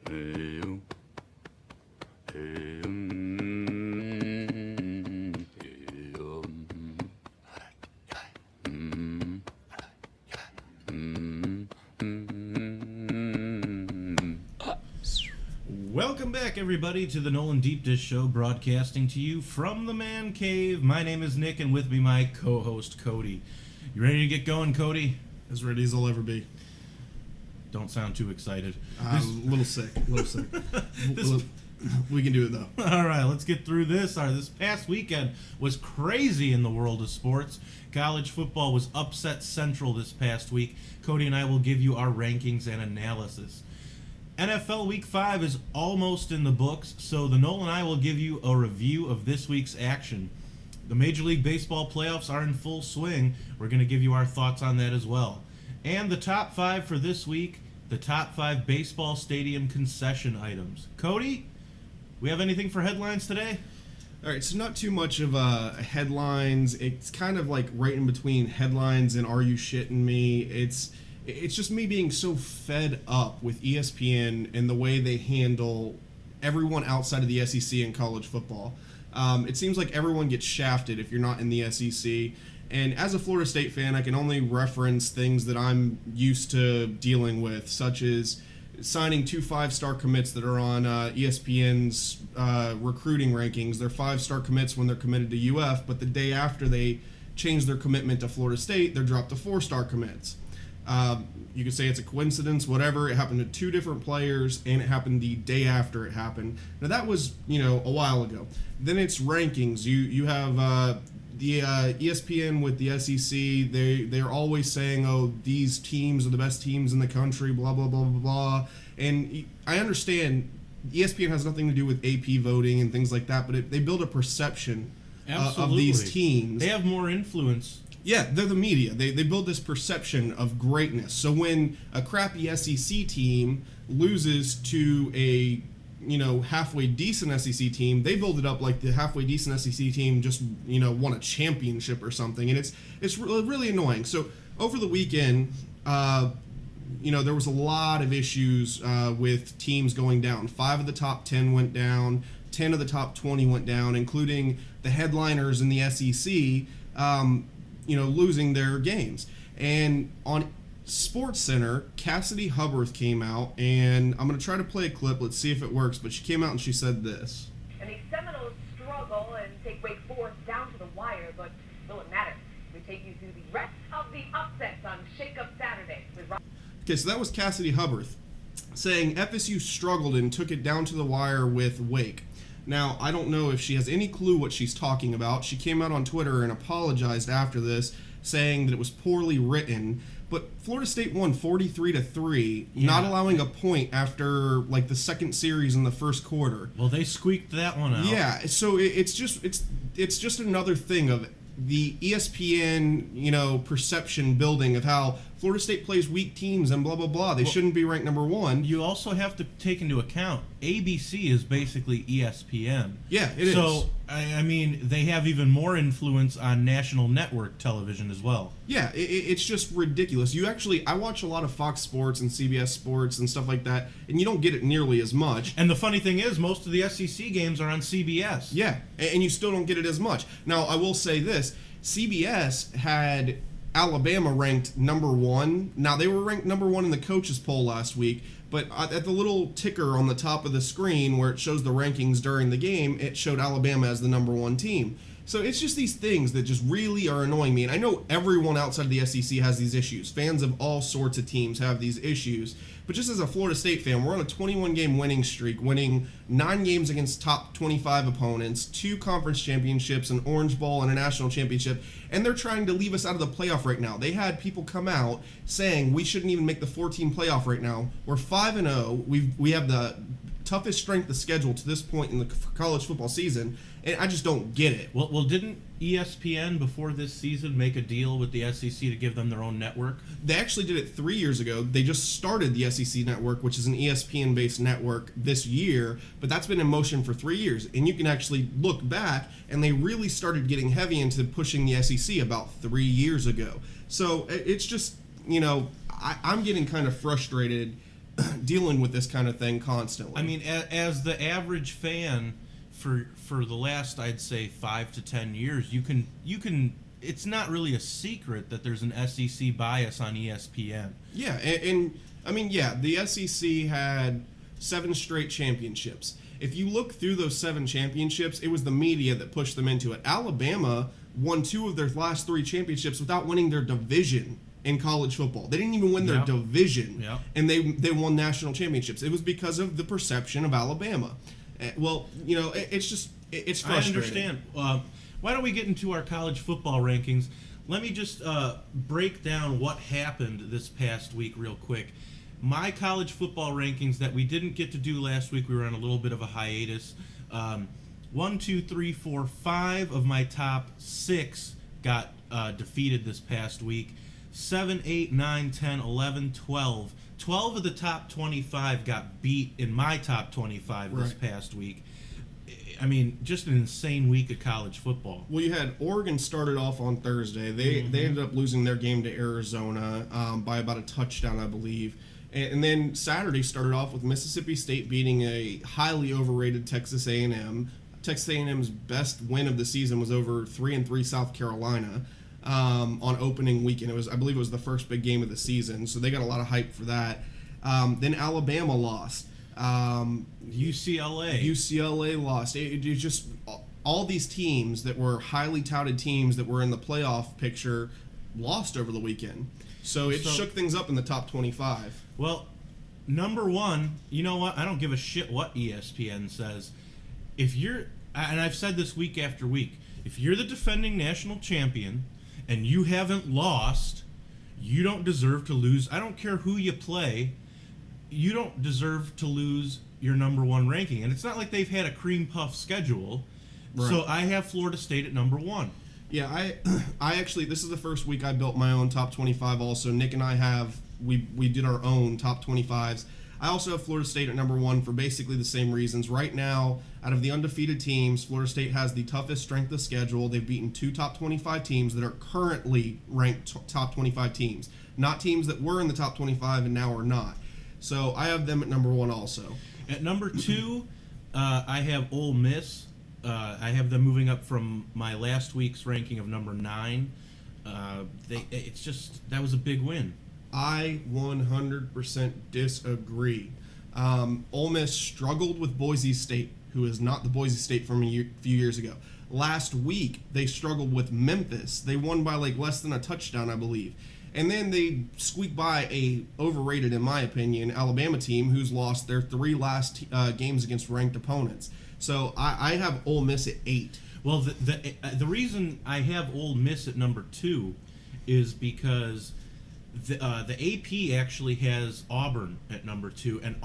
Welcome back, everybody, to the Nole Deep Dish Show, broadcasting to you from the Man Cave. My name is Nick, and with me, my co-host, Cody. You ready to get going, Cody? As ready as I'll ever be. Don't sound too excited. A little sick. We can do it, though. All right, let's get through this. This past weekend was crazy in the world of sports. College football was upset central this past week. Cody and I will give you our rankings and analysis. NFL Week 5 is almost in the books, so the Nole and I will give you a review of this week's action. The Major League Baseball playoffs are in full swing. We're going to give you our thoughts on that as well. And the top 5 for this week, the top 5 baseball stadium concession items. Cody, we have anything for headlines today? All right, so not too much of headlines. It's kind of like right in between headlines and are you shitting me? It's just me being so fed up with ESPN and the way they handle everyone outside of the SEC in college football. It seems like everyone gets shafted if you're not in the SEC. And as a Florida State fan, I can only reference things that I'm used to dealing with, such as signing 2 5-star commits that are on ESPN's recruiting rankings. They're 5-star commits when they're committed to UF, but the day after they change their commitment to Florida State, they're dropped to 4-star commits. You could say it's a coincidence, whatever. It happened to 2 different players, and it happened the day after it happened. Now, that was, a while ago. Then it's rankings. You have the ESPN with the SEC. They're always saying, oh, these teams are the best teams in the country, blah, blah, blah, blah, blah. And I understand ESPN has nothing to do with AP voting and things like that, but they build a perception of these teams. They have more influence. Yeah, they're the media. They build this perception of greatness. So when a crappy SEC team loses to a halfway decent SEC team, they build it up like the halfway decent SEC team just won a championship or something, and it's really annoying. So over the weekend, there was a lot of issues with teams going down. 5 of the top 10 went down. 10 of the top 20 went down, including the headliners in the SEC. Losing their games. And on SportsCenter, Cassidy Hubbarth came out, and I'm going to try to play a clip. Let's see if it works. But she came out and she said this. And the Seminoles struggle and take Wake Forest down to the wire, but will it matter? We take you through the rest of the upsets on Shake Up Saturday with Okay, so that was Cassidy Hubbarth saying FSU struggled and took it down to the wire with Wake. Now, I don't know if she has any clue what she's talking about. She came out on Twitter and apologized after this, saying that it was poorly written. But Florida State won 43-3, not allowing a point after the second series in the first quarter. Well, they squeaked that one out. Yeah, so it's just another thing of the ESPN, perception building of how Florida State plays weak teams and blah, blah, blah. They shouldn't be ranked number 1. You also have to take into account ABC is basically ESPN. Yeah, it is. So, I mean, they have even more influence on national network television as well. Yeah, it's just ridiculous. I watch a lot of Fox Sports and CBS Sports and stuff like that, and you don't get it nearly as much. And the funny thing is, most of the SEC games are on CBS. Yeah, and you still don't get it as much. Now, I will say this. CBS had Alabama ranked number 1. Now, they were ranked number 1 in the coaches poll last week, but at the little ticker on the top of the screen where it shows the rankings during the game, it showed Alabama as the number 1 team. So it's just these things that just really are annoying me. And I know everyone outside of the SEC has these issues. Fans of all sorts of teams have these issues. But just as a Florida State fan, we're on a 21-game winning streak, winning 9 games against top 25 opponents, 2 conference championships, an Orange Bowl, and a national championship. And they're trying to leave us out of the playoff right now. They had people come out saying we shouldn't even make the 14 playoff right now. We're 5-0. We have the toughest strength of schedule to this point in the college football season, and I just don't get it. Well, didn't ESPN before this season make a deal with the SEC to give them their own network? They actually did it 3 years ago. They just started the SEC network, which is an ESPN-based network this year, but that's been in motion for 3 years. And you can actually look back, and they really started getting heavy into pushing the SEC about 3 years ago. So it's just, I'm getting kind of frustrated dealing with this kind of thing constantly. I mean, as the average fan for the last, I'd say, 5 to 10 years, you can. It's not really a secret that there's an SEC bias on ESPN. Yeah, and I mean, yeah, the SEC had 7 straight championships. If you look through those 7 championships, it was the media that pushed them into it. Alabama won 2 of their last 3 championships without winning their division in college football. They didn't even win their division, and they won national championships. It was because of the perception of Alabama. Well, you know, it's frustrating. I understand. Why don't we get into our college football rankings? Let me just break down what happened this past week real quick. My college football rankings that we didn't get to do last week, we were on a little bit of a hiatus. 1, 2, 3, 4, 5 of my top 6 got defeated this past week. 7, 8, 9, 10, 11, 12. 12 of the top 25 got beat in my top 25 this past week. I mean, just an insane week of college football. Well, you had Oregon started off on Thursday. They ended up losing their game to Arizona by about a touchdown, I believe. And then Saturday started off with Mississippi State beating a highly overrated Texas A&M. Texas A&M's best win of the season was over 3-3 South Carolina on opening weekend. I believe it was the first big game of the season, so they got a lot of hype for that. Then Alabama lost. UCLA lost. It just all these teams that were highly touted teams that were in the playoff picture lost over the weekend. So it shook things up in the top 25. Well, number one, you know what? I don't give a shit what ESPN says. If you're, and I've said this week after week, if you're the defending national champion and you haven't lost, you don't deserve to lose. I don't care who you play. You don't deserve to lose your number 1 ranking. And it's not like they've had a cream puff schedule. Right. So I have Florida State at number 1. Yeah, I actually, this is the first week I built my own top 25 also. Nick and I we did our own top 25s. I also have Florida State at number 1 for basically the same reasons. Right now, out of the undefeated teams, Florida State has the toughest strength of schedule. They've beaten 2 top 25 teams that are currently ranked top 25 teams. Not teams that were in the top 25 and now are not. So I have them at number 1 also. At number 2, I have Ole Miss. I have them moving up from my last week's ranking of number 9. It's just, that was a big win. I 100% disagree. Ole Miss struggled with Boise State, who is not the Boise State from a few years ago. Last week, they struggled with Memphis. They won by like less than a touchdown, I believe. And then they squeaked by a overrated, in my opinion, Alabama team who's lost their 3 last games against ranked opponents. So I have Ole Miss at 8. Well, the reason I have Ole Miss at number 2 is because the AP actually has Auburn at number 2, and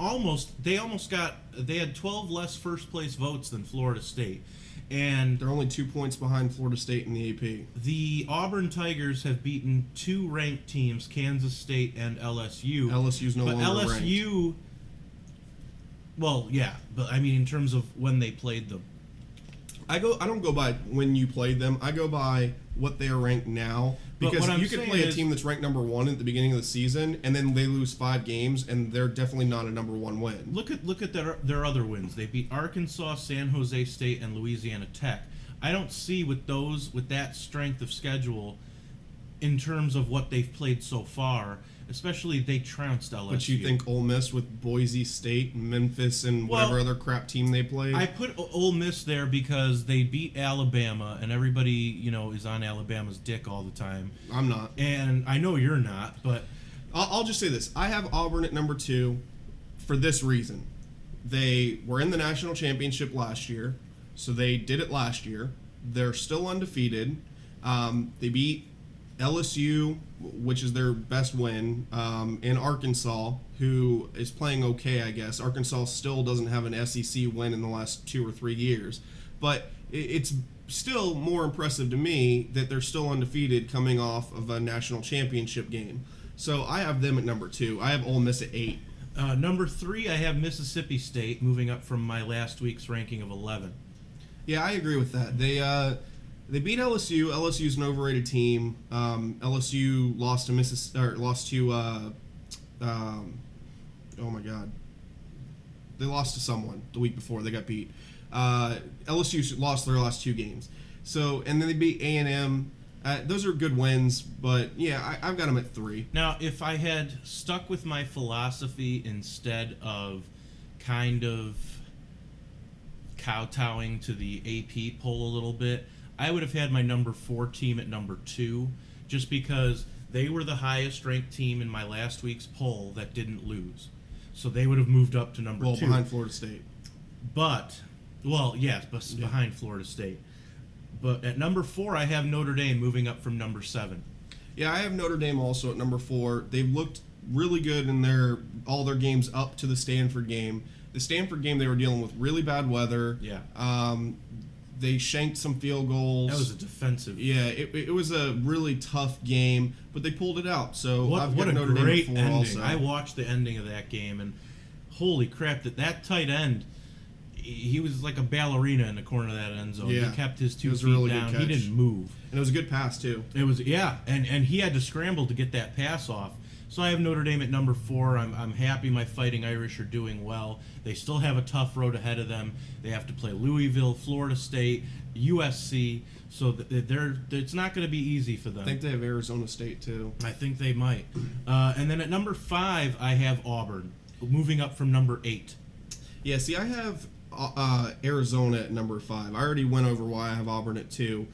they had 12 less first place votes than Florida State. And they're only 2 points behind Florida State in the AP. The Auburn Tigers have beaten 2 ranked teams, Kansas State and LSU. LSU's no longer ranked. Well, yeah, but I mean in terms of when they played them. I don't go by when you played them. I go by what they are ranked now. Because you could play a team that's ranked number 1 at the beginning of the season, and then they lose 5 games, and they're definitely not a number 1 win. Look at their other wins. They beat Arkansas, San Jose State, and Louisiana Tech. I don't see with that strength of schedule, in terms of what they've played so far. Especially they trounced LSU. But you think Ole Miss with Boise State, Memphis, and whatever other crap team they played? I put Ole Miss there because they beat Alabama, and everybody, is on Alabama's dick all the time. I'm not. And I know you're not, but I'll just say this. I have Auburn at number 2 for this reason. They were in the national championship last year, so they did it last year. They're still undefeated. They beat LSU, which is their best win, and Arkansas, who is playing okay, I guess. Arkansas still doesn't have an SEC win in the last 2 or 3 years. But it's still more impressive to me that they're still undefeated coming off of a national championship game. So I have them at number 2. I have Ole Miss at 8. Number 3, I have Mississippi State, moving up from my last week's ranking of 11. Yeah, I agree with that. They beat LSU. LSU's an overrated team. LSU lost to oh my God, they lost to someone the week before. They got beat. LSU lost their last 2 games. So, and then they beat A&M. Those are good wins, but yeah, I've got them at 3. Now, if I had stuck with my philosophy instead of kind of kowtowing to the AP poll a little bit, I would have had my number 4 team at number 2, just because they were the highest ranked team in my last week's poll that didn't lose. So they would have moved up to number 2. Well, behind Florida State. But, well, yes, but behind Florida State. But at number 4, I have Notre Dame moving up from number 7. Yeah, I have Notre Dame also at number 4. They've looked really good in all their games up to the Stanford game. The Stanford game, they were dealing with really bad weather. Yeah. They shanked some field goals. That was a defensive. Yeah, it was a really tough game, but they pulled it out. So I've what got a Notre great Dame at 4 ending. also. I watched the ending of that game, and holy crap, that tight end, he was like a ballerina in the corner of that end zone. Yeah. He kept his 2 It was a feet really good down. He catch. didn't move. And it was a good pass, too. It was, yeah, and he had to scramble to get that pass off. So I have Notre Dame at number 4. I'm happy my Fighting Irish are doing well. They still have a tough road ahead of them. They have to play Louisville, Florida State, USC. So it's not going to be easy for them. I think they have Arizona State, too. I think they might. And then at number 5, I have Auburn, moving up from number 8. Yeah, see, I have Arizona at number 5. I already went over why I have Auburn at 2.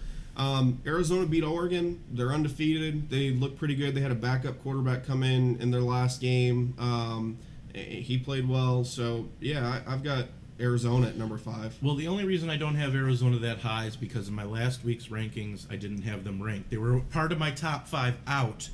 Arizona beat Oregon. They're undefeated. They look pretty good. They had a backup quarterback come in their last game. He played well. So, yeah, I've got Arizona at number 5. Well, the only reason I don't have Arizona that high is because in my last week's rankings, I didn't have them ranked. They were part of my top 5 out,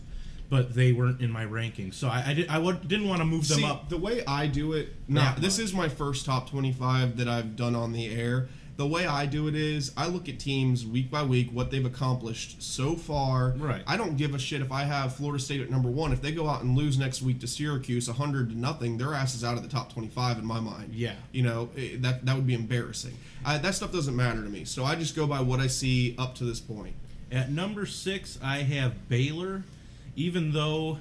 but they weren't in my rankings. So I didn't want to move them up. The way I do it, this is my first top 25 that I've done on the air. The way I do it is I look at teams week by week, what they've accomplished so far. Right. I don't give a shit if I have Florida State at number 1. If they go out and lose next week to Syracuse 100-0, their ass is out of the top 25 in my mind. Yeah. You know, that would be embarrassing. That stuff doesn't matter to me. So I just go by what I see up to this point. At number 6, I have Baylor, even though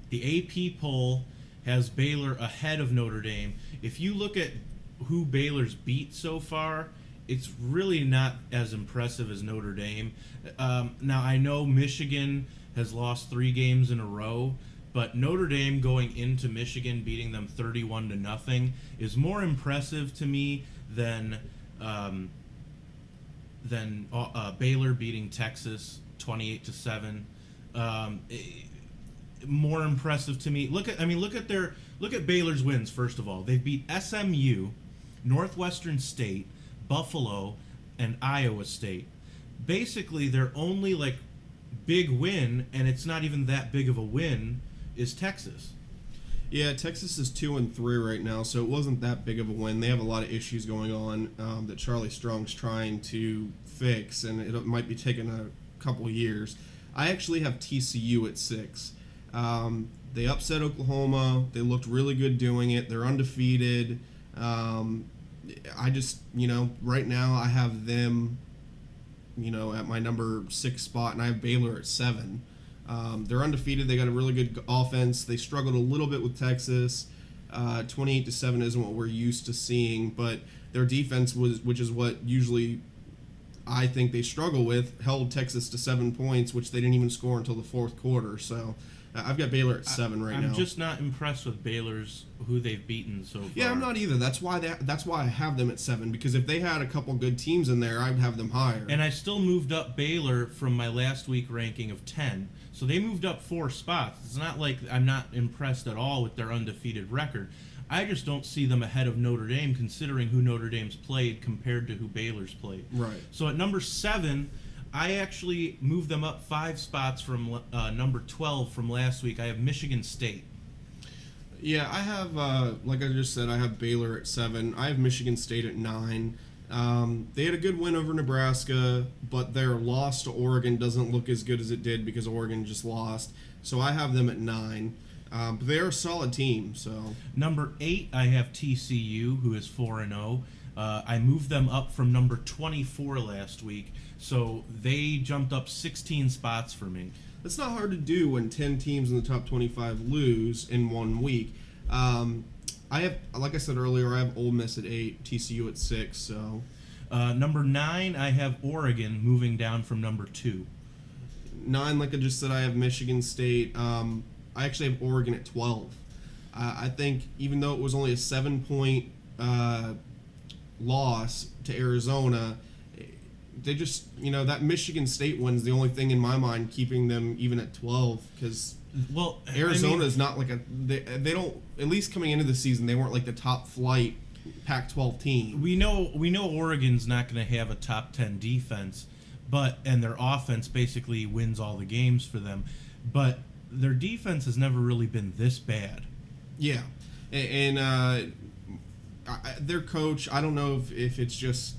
the AP poll has Baylor ahead of Notre Dame. If you look at who Baylor's beat so far, it's really not as impressive as Notre Dame. Now, I know Michigan has lost 3 games in a row, but Notre Dame going into Michigan, beating them 31-0, is more impressive to me than Baylor beating Texas 28-7. More impressive to me. Look at Baylor's wins. First of all, they beat SMU, Northwestern State, Buffalo, and Iowa State. Basically, their only big win, and it's not even that big of a win, is Texas. Yeah, Texas is 2-3 right now, so it wasn't that big of a win. They have a lot of issues going on that Charlie Strong's trying to fix, and it might be taking a couple of years. I actually have TCU at 6. They upset Oklahoma. They looked really good doing it. They're undefeated. I just, right now I have them, at my number 6 spot, and I have Baylor at 7. They're undefeated. They got a really good offense. They struggled a little bit with Texas. 28-7 isn't what we're used to seeing, but their defense which is what usually I think they struggle with, held Texas to 7 points, which they didn't even score until the 4th quarter. So I've got Baylor at 7 right now. I'm just not impressed with Baylor's who they've beaten so far. Yeah, I'm not either. That's why I have them at 7, because if they had a couple good teams in there, I'd have them higher. And I still moved up Baylor from my last week ranking of 10. So they moved up 4 spots. It's not like I'm not impressed at all with their undefeated record. I just don't see them ahead of Notre Dame, considering who Notre Dame's played compared to who Baylor's played. Right. So at number 7, I actually moved them up 5 spots from number 12 from last week. I have Michigan State. Yeah, I have, like I just said, I have Baylor at 7. I have Michigan State at 9. They had a good win over Nebraska, but their loss to Oregon doesn't look as good as it did because Oregon just lost. So I have them at 9. But they are a solid team. So Number 8, I have TCU, who is 4-0. I moved them up from number 24 last week, so they jumped up 16 spots for me. That's not hard to do when 10 teams in the top 25 lose in 1 week. I have, like I said earlier, I have Ole Miss at 8, TCU at 6. So Number 9, I have Oregon moving down from number 2. 9, like I just said, I have Michigan State. I actually have Oregon at 12. I think even though it was only a 7-point loss to Arizona, they just, that Michigan State win's the only thing in my mind keeping them even at 12, because Arizona is not like they don't, at least coming into the season, they weren't like the top flight Pac-12 team. We know Oregon's not going to have a top 10 defense, and their offense basically wins all the games for them, but their defense has never really been this bad. Yeah, and their coach, I don't know if it's just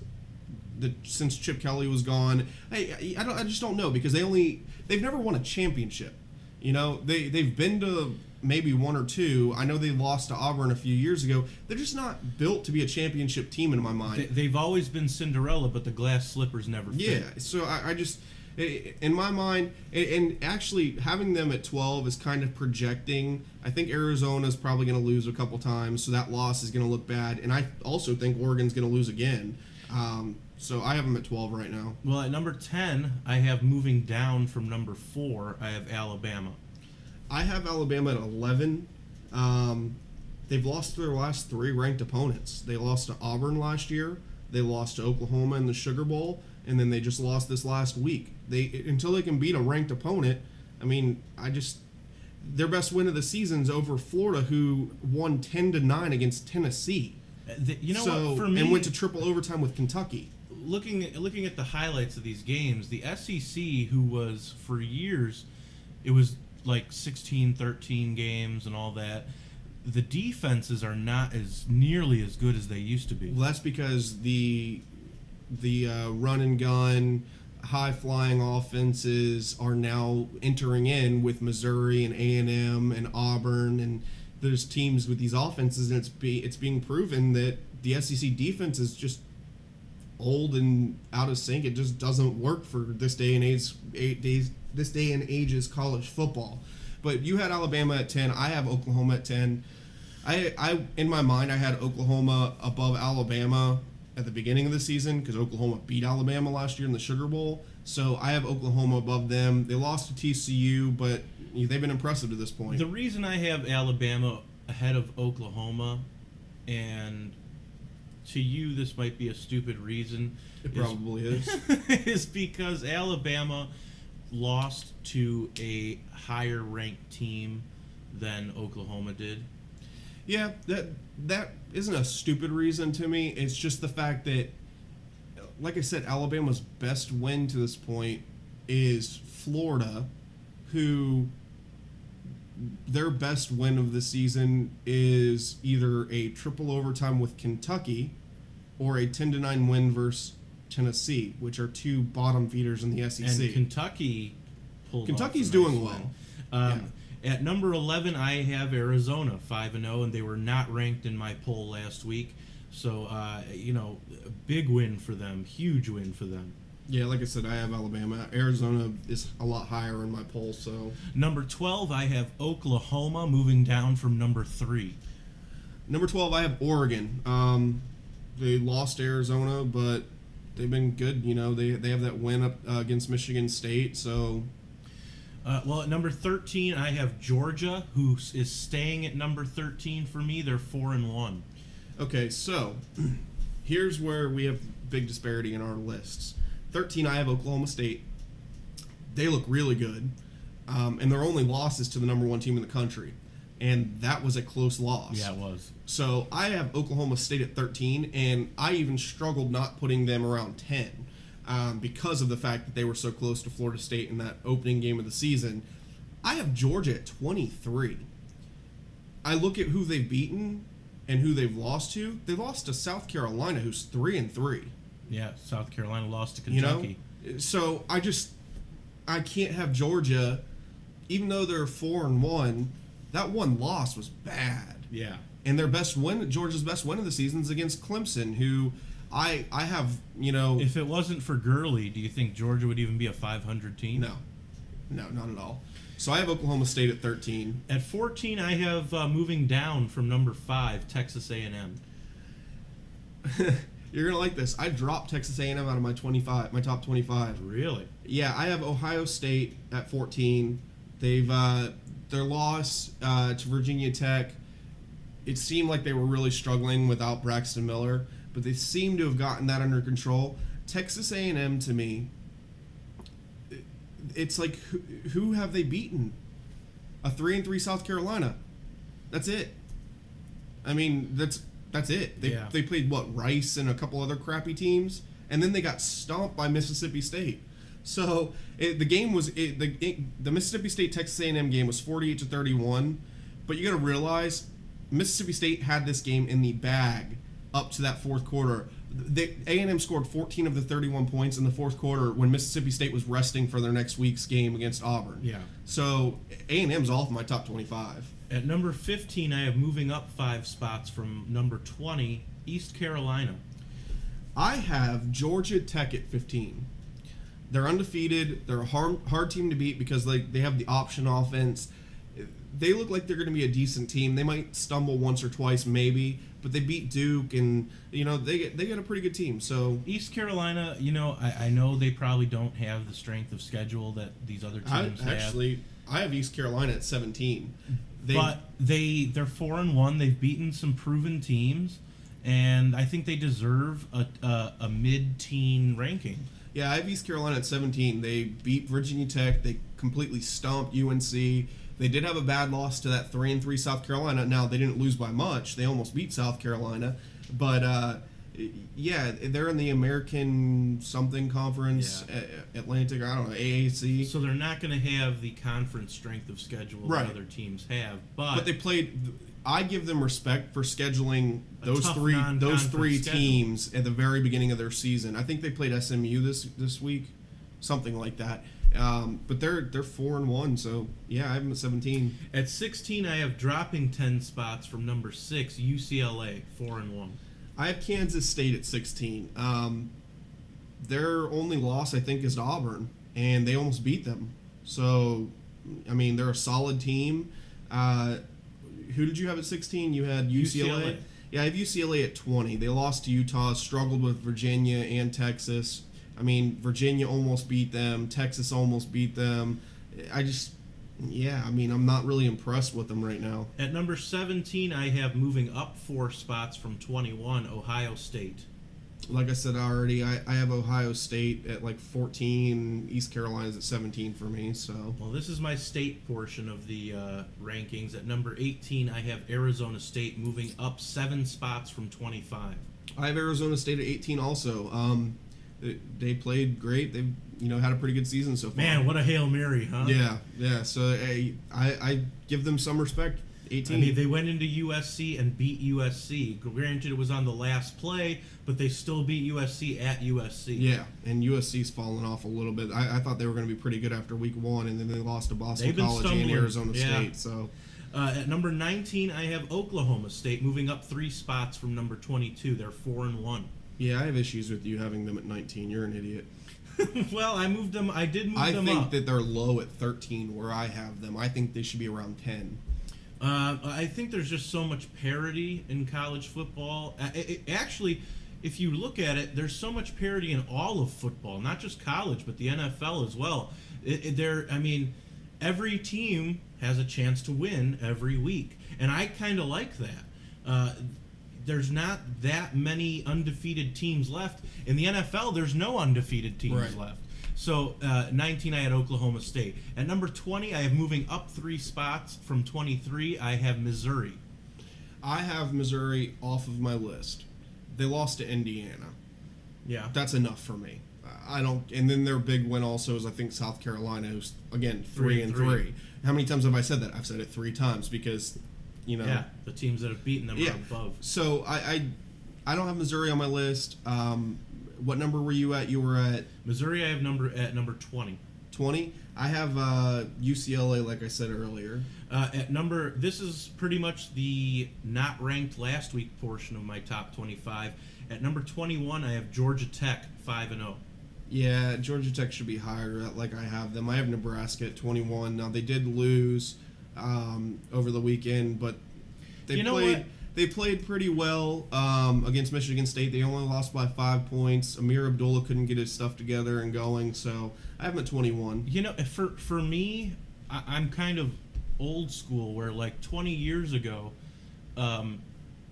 since Chip Kelly was gone, I just don't know, because they've never won a championship. They've been to maybe 1 or 2. I know they lost to Auburn a few years ago. They're just not built to be a championship team in my mind. They've always been Cinderella, but the glass slippers never fit. Yeah, so I just, in my mind, and actually having them at 12 is kind of projecting. I think Arizona's probably going to lose a couple times, so that loss is going to look bad. And I also think Oregon's going to lose again. So I have them at 12 right now. Well, at number 10, I have moving down from number 4, I have Alabama. I have Alabama at 11. They've lost their last 3 ranked opponents. They lost to Auburn last year. They lost to Oklahoma in the Sugar Bowl, and then they just lost this last week. Until they can beat a ranked opponent, their best win of the season's over Florida, who won 10-9 against Tennessee. What? For me, and went to triple overtime with Kentucky. Looking at the highlights of these games, the SEC, who was for years, it was like 16-13 games and all that, the defenses are not as nearly as good as they used to be. Well, that's because the run and gun, high flying offenses are now entering in with Missouri and A&M and Auburn, and there's teams with these offenses, and it's being proven that the SEC defense is just old and out of sync. It just doesn't work for this day and age's college football. But you had Alabama at 10. I have Oklahoma at 10. I in my mind, I had Oklahoma above Alabama at the beginning of the season because Oklahoma beat Alabama last year in the Sugar Bowl. So I have Oklahoma above them. They lost to TCU, but they've been impressive to this point. The reason I have Alabama ahead of Oklahoma, and to you this might be a stupid reason. It probably is. Is because Alabama lost to a higher ranked team than Oklahoma did. Yeah, that isn't a stupid reason to me. It's just the fact that, like I said, Alabama's best win to this point is Florida, who their best win of the season is either a triple overtime with Kentucky or a 10-9 win versus Tennessee, which are 2 bottom feeders in the SEC. And Kentucky's doing well. At number 11, I have Arizona 5-0, and they were not ranked in my poll last week. So, a big win for them, huge win for them. Yeah, like I said, I have Alabama. Arizona is a lot higher in my poll. So number 12, I have Oklahoma moving down from number 3. Number 12, I have Oregon. They lost to Arizona, but they've been good. They have that win up against Michigan State. So, at number 13, I have Georgia, who is staying at number 13 for me. They're 4-1. Okay, so here's where we have big disparity in our lists. 13, I have Oklahoma State. They look really good, and their only loss is to the number 1 team in the country, and that was a close loss. Yeah, it was. So I have Oklahoma State at 13, and I even struggled not putting them around 10 because of the fact that they were so close to Florida State in that opening game of the season. I have Georgia at 23. I look at who they've beaten and who they've lost to. They lost to South Carolina, who's 3-3. Yeah, South Carolina lost to Kentucky. So I can't have Georgia, even though they're 4-1. That one loss was bad. Yeah. And their best win, Georgia's best win of the season, is against Clemson, who I have, If it wasn't for Gurley, do you think Georgia would even be a 500 team? No, not at all. So I have Oklahoma State at 13. At 14, I have moving down from number 5, Texas A&M. You're gonna like this. I dropped Texas A&M out of my top 25. Really? Yeah, I have Ohio State at 14. They've their loss to Virginia Tech. It seemed like they were really struggling without Braxton Miller, but they seem to have gotten that under control. Texas A&M, to me, it's like who have they beaten? A 3-3 South Carolina. That's it. I mean, that's it. They played Rice and a couple other crappy teams, and then they got stomped by Mississippi State. So the Mississippi State Texas A&M game was 48-31, but you got to realize Mississippi State had this game in the bag up to that fourth quarter. A&M scored 14 of the 31 points in the fourth quarter when Mississippi State was resting for their next week's game against Auburn. Yeah. So A&M's off my top 25. At number 15, I have moving up 5 spots from number 20, East Carolina. I have Georgia Tech at 15. They're undefeated. They're a hard team to beat because they have the option offense. They look like they're going to be a decent team. They might stumble once or twice, maybe, but they beat Duke, and they get a pretty good team. So East Carolina, I know they probably don't have the strength of schedule that these other teams have. I have East Carolina at 17. But they're 4-1. They've beaten some proven teams, and I think they deserve a mid-teen ranking. Yeah, I have East Carolina at 17. They beat Virginia Tech. They completely stomped UNC. They did have a bad loss to that 3-3 South Carolina. Now, they didn't lose by much. They almost beat South Carolina. But, yeah, they're in the American something conference, Atlantic, I don't know, AAC. So they're not going to have the conference strength of schedule that other teams have. But they played. I give them respect for scheduling those three teams at the very beginning of their season. I think they played SMU this week, something like that. But they're 4-1, so yeah, I have them at 17. At 16, I have dropping 10 spots from number 6, UCLA, 4-1. I have Kansas State at 16. Their only loss, I think, is to Auburn, and they almost beat them. So, I mean, they're a solid team. Who did you have at 16? You had UCLA? Yeah, I have UCLA at 20. They lost to Utah, struggled with Virginia and Texas. I mean, Virginia almost beat them. Texas almost beat them. I'm not really impressed with them right now. At number 17, I have moving up 4 spots from 21, Ohio State. Like I said already, I have Ohio State at 14. East Carolina's at 17 for me. So, well, this is my state portion of the rankings. At number 18, I have Arizona State moving up 7 spots from 25. I have Arizona State at 18 also. They played great. They've had a pretty good season so far. Man, what a Hail Mary, huh? Yeah. So I give them some respect. 18. I mean, they went into USC and beat USC. Granted, it was on the last play, but they still beat USC at USC. Yeah, and USC's fallen off a little bit. I thought they were going to be pretty good after week 1, and then they lost to Boston College and Arizona State. So, at number 19, I have Oklahoma State moving up 3 spots from number 22. They're 4-1. Yeah, I have issues with you having them at 19. You're an idiot. Well, I did move them up. I think that they're low at 13 where I have them. I think they should be around 10. I think there's just so much parity in college football. Actually, if you look at it, there's so much parity in all of football, not just college, but the NFL as well. Every team has a chance to win every week, and I kind of like that. There's not that many undefeated teams left. In the NFL, there's no undefeated teams left. So, 19, I had Oklahoma State. At number 20, I have moving up 3 spots from 23, I have Missouri. I have Missouri off of my list. They lost to Indiana. Yeah. That's enough for me. And then their big win also is, I think, South Carolina, who's, again, 3-3. How many times have I said that? I've said it 3 times because, Yeah, the teams that have beaten them are above. So, I don't have Missouri on my list. What number were you at? You were at Missouri. I have number 20. 20. I have UCLA, like I said earlier. This is pretty much the not ranked last week portion of my top 25. At number 21, I have Georgia Tech 5-0. Yeah, Georgia Tech should be higher, like I have them. I have Nebraska at 21. Now, they did lose over the weekend, but they played pretty well against Michigan State. They only lost by 5 points. Amir Abdullah couldn't get his stuff together and going, so I have them at 21. You know, for me, I'm kind of old school, where like 20 years ago,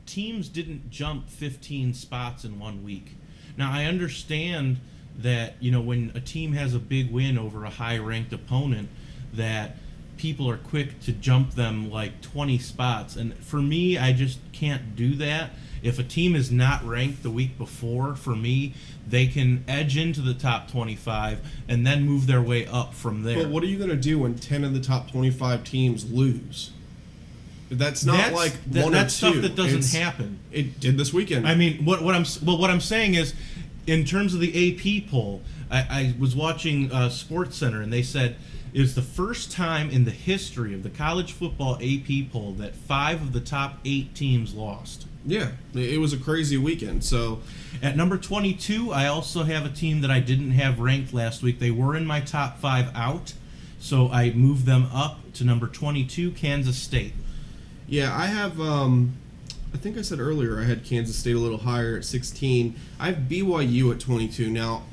teams didn't jump 15 spots in 1 week. Now, I understand that, you know, when a team has a big win over a high-ranked opponent, that people are quick to jump them like 20 spots. And for me, I just can't do that. If a team is not ranked the week before, for me, they can edge into the top 25 and then move their way up from there. But what are you going to do when 10 of the top 25 teams lose? That's not one or two. That's stuff that doesn't happen. It did this weekend. I mean, what I'm saying is, in terms of the AP poll, I was watching SportsCenter, and they said it's the first time in the history of the college football AP poll that 5 of the top 8 teams lost. Yeah, it was a crazy weekend. So, at number 22, I also have a team that I didn't have ranked last week. They were in my top 5 out, so I moved them up to number 22, Kansas State. Yeah, I have, I think I said earlier I had Kansas State a little higher at 16. I have BYU at 22. Now,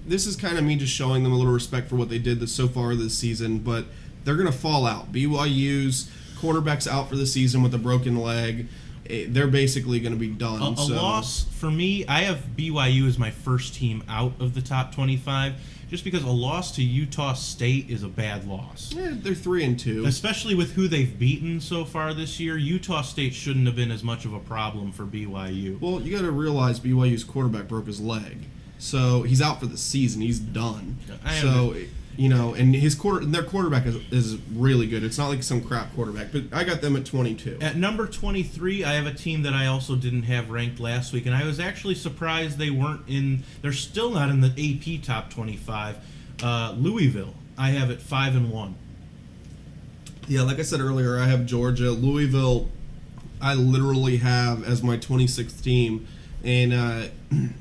this is kind of me just showing them a little respect for what they did so far this season, but they're going to fall out. BYU's quarterback's out for the season with a broken leg. They're basically going to be done. A loss, for me, I have BYU as my first team out of the top 25, just because a loss to Utah State is a bad loss. Yeah, they're 3-2. Especially with who they've beaten so far this year, Utah State shouldn't have been as much of a problem for BYU. Well, you got to realize BYU's quarterback broke his leg, so he's out for the season. He's done. You know, and their quarterback is really good. It's not like some crap quarterback, but I got them at 22. At number 23, I have a team that I also didn't have ranked last week, and I was actually surprised they're still not in the AP top 25. Louisville, I have at 5-1. Yeah, like I said earlier, I have Georgia. Louisville, I literally have as my 26th team. And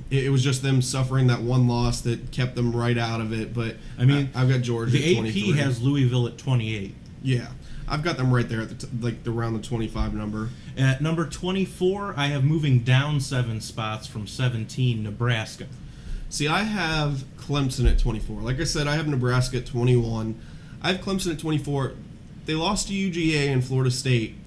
it was just them suffering that one loss that kept them right out of it. But I mean, I've got Georgia the at 23. AP has Louisville at 28. Yeah, I've got them right there at around the 25 number. At number 24, I have moving down 7 spots from 17, Nebraska. See, I have Clemson at 24. Like I said, I have Nebraska at 21. I have Clemson at 24. They lost to UGA and Florida State.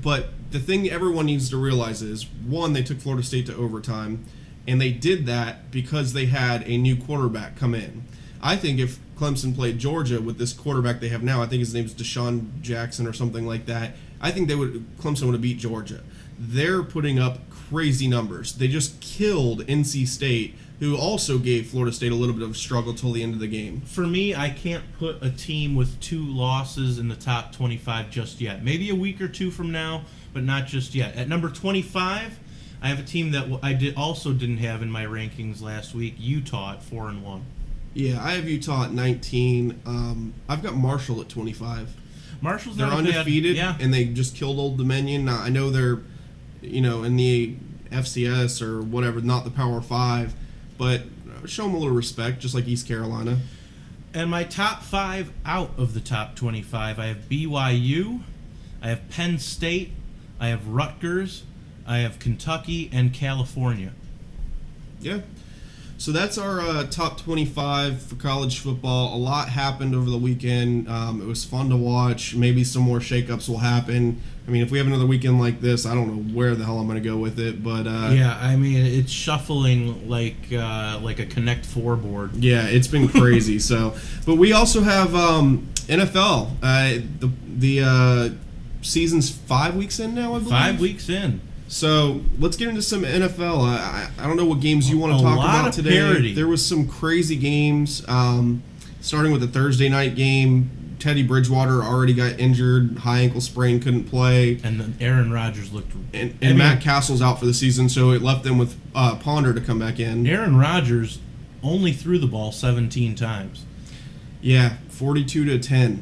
But the thing everyone needs to realize is, one, they took Florida State to overtime, and they did that because they had a new quarterback come in. I think if Clemson played Georgia with this quarterback they have now, I think his name's Deshaun Jackson or something like that, I think Clemson would have beat Georgia. They're putting up crazy numbers. They just killed NC State, who also gave Florida State a little bit of a struggle till the end of the game. For me, I can't put a team with 2 losses in the top 25 just yet. Maybe a week or 2 from now, but not just yet. At number 25, I have a team that I also didn't have in my rankings last week, Utah at 4-1. Yeah, I have Utah at 19. I've got Marshall at 25. They're undefeated, and they just killed Old Dominion. Now, I know they're, in the FCS or whatever, not the Power 5, but show them a little respect, just like East Carolina. And my top 5 out of the top 25, I have BYU, I have Penn State, I have Rutgers, I have Kentucky, and California. Yeah. So that's our top 25 for college football. A lot happened over the weekend. It was fun to watch. Maybe some more shakeups will happen. I mean, if we have another weekend like this, I don't know where the hell I'm going to go with it. But yeah, I mean, it's shuffling like a Connect 4 board. Yeah, it's been crazy. But we also have NFL. The season's 5 weeks in now, I believe. 5 weeks in. So let's get into some NFL. I don't know what games you want to talk about today. Parity. There was some crazy games, starting with the Thursday night game. Teddy Bridgewater already got injured, high ankle sprain, couldn't play. And then Aaron Rodgers looked... And Matt Castle's out for the season, so it left them with Ponder to come back in. Aaron Rodgers only threw the ball 17 times. Yeah, 42-10.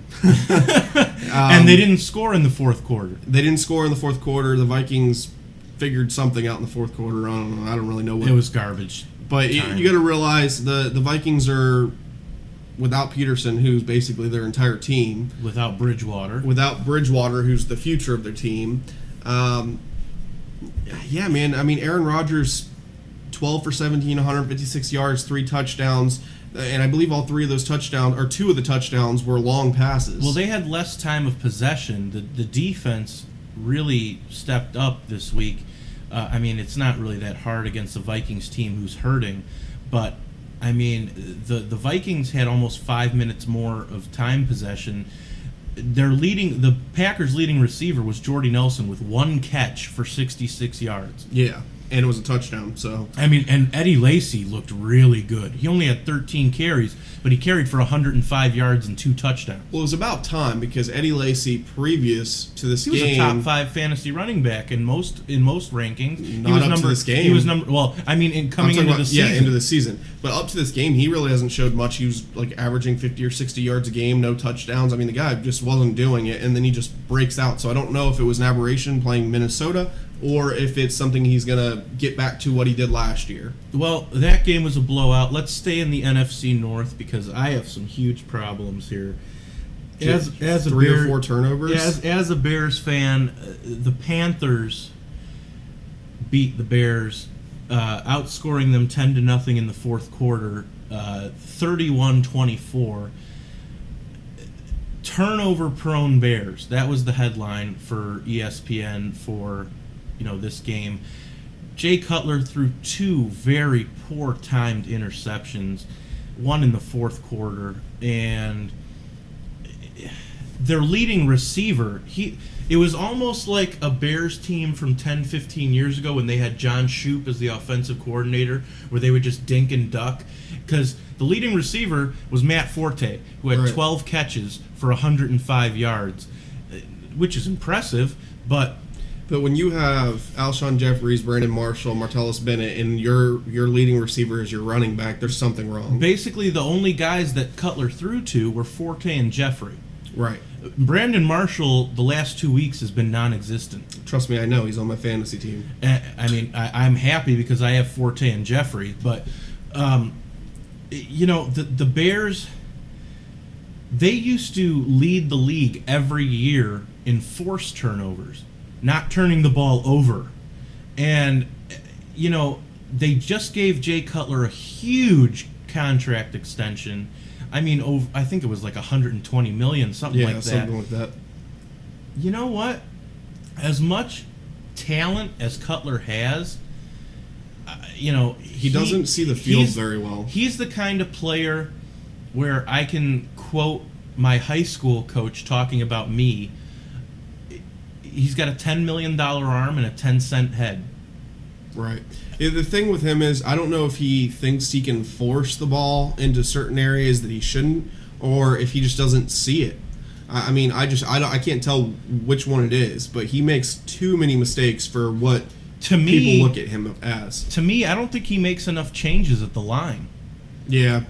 And they didn't score in the fourth quarter. They didn't score in the fourth quarter. The Vikings figured something out in the fourth quarter. I don't know. I don't really know what. It was garbage. But time. you got to realize the Vikings are without Peterson, who's basically their entire team. Without Bridgewater. Without Bridgewater, who's the future of their team. Yeah, man. I mean, Aaron Rodgers, 12 for 17, 156 yards, 3 touchdowns. And I believe all 3 of those touchdowns, or 2 of the touchdowns, were long passes. Well, they had less time of possession. The defense really stepped up this week. I mean, it's not really that hard against the Vikings team who's hurting, but I mean, the Vikings had almost 5 minutes more of time possession. The Packers' leading receiver was Jordy Nelson with 1 catch for 66 yards. Yeah, and it was a touchdown. So I mean, and Eddie Lacy looked really good. He only had 13 carries, but he carried for 105 yards and 2 touchdowns. well, it was about time because Eddie Lacy, previous to this He game, was a top 5 fantasy running back in most rankings. Not up to this game. He was number. Well, I mean, coming into the season. Yeah, into the season. But up to this game, he really hasn't showed much. He was like averaging 50 or 60 yards a game, no touchdowns. I mean, the guy just wasn't doing it, and then he just breaks out. So I don't know if it was an aberration playing Minnesota or if it's something he's going to get back to what he did last year. Well, that game was a blowout. Let's stay in the NFC North because I have some huge problems here. As a 3 Bear, or 4 turnovers. as a Bears fan, the Panthers beat the Bears, outscoring them 10-0 in the fourth quarter, 31-24. Turnover-prone Bears. That was the headline for ESPN for this game. Jay Cutler threw 2 very poor timed interceptions, one in the fourth quarter, and their leading receiver, it was almost like a Bears team from 10-15 years ago when they had John Shoup as the offensive coordinator, where they would just dink and duck, because the leading receiver was Matt Forte, who had 12 catches for 105 yards, which is impressive, But when you have Alshon Jeffries, Brandon Marshall, Martellus Bennett, and your leading receiver is your running back, there's something wrong. basically the only guys that Cutler threw to were Forte and Jeffrey. Right. Brandon Marshall, the last 2 weeks, has been non-existent. Trust me, I know. He's on my fantasy team. I mean, I'm happy because I have Forte and Jeffrey, but the Bears, they used to lead the league every year in forced turnovers, not turning the ball over. And they just gave Jay Cutler a huge contract extension. I mean, I think it was like $120 million, something like that. Yeah, something like that. You know what? As much talent as Cutler has, he doesn't see the field very well. He's the kind of player where I can quote my high school coach talking about me. He's got a $10 million arm and a 10-cent head. Right. Yeah, the thing with him is I don't know if he thinks he can force the ball into certain areas that he shouldn't, or if he just doesn't see it. I mean, I can't tell which one it is, but he makes too many mistakes for what people look at him as. To me, I don't think he makes enough changes at the line. Yeah.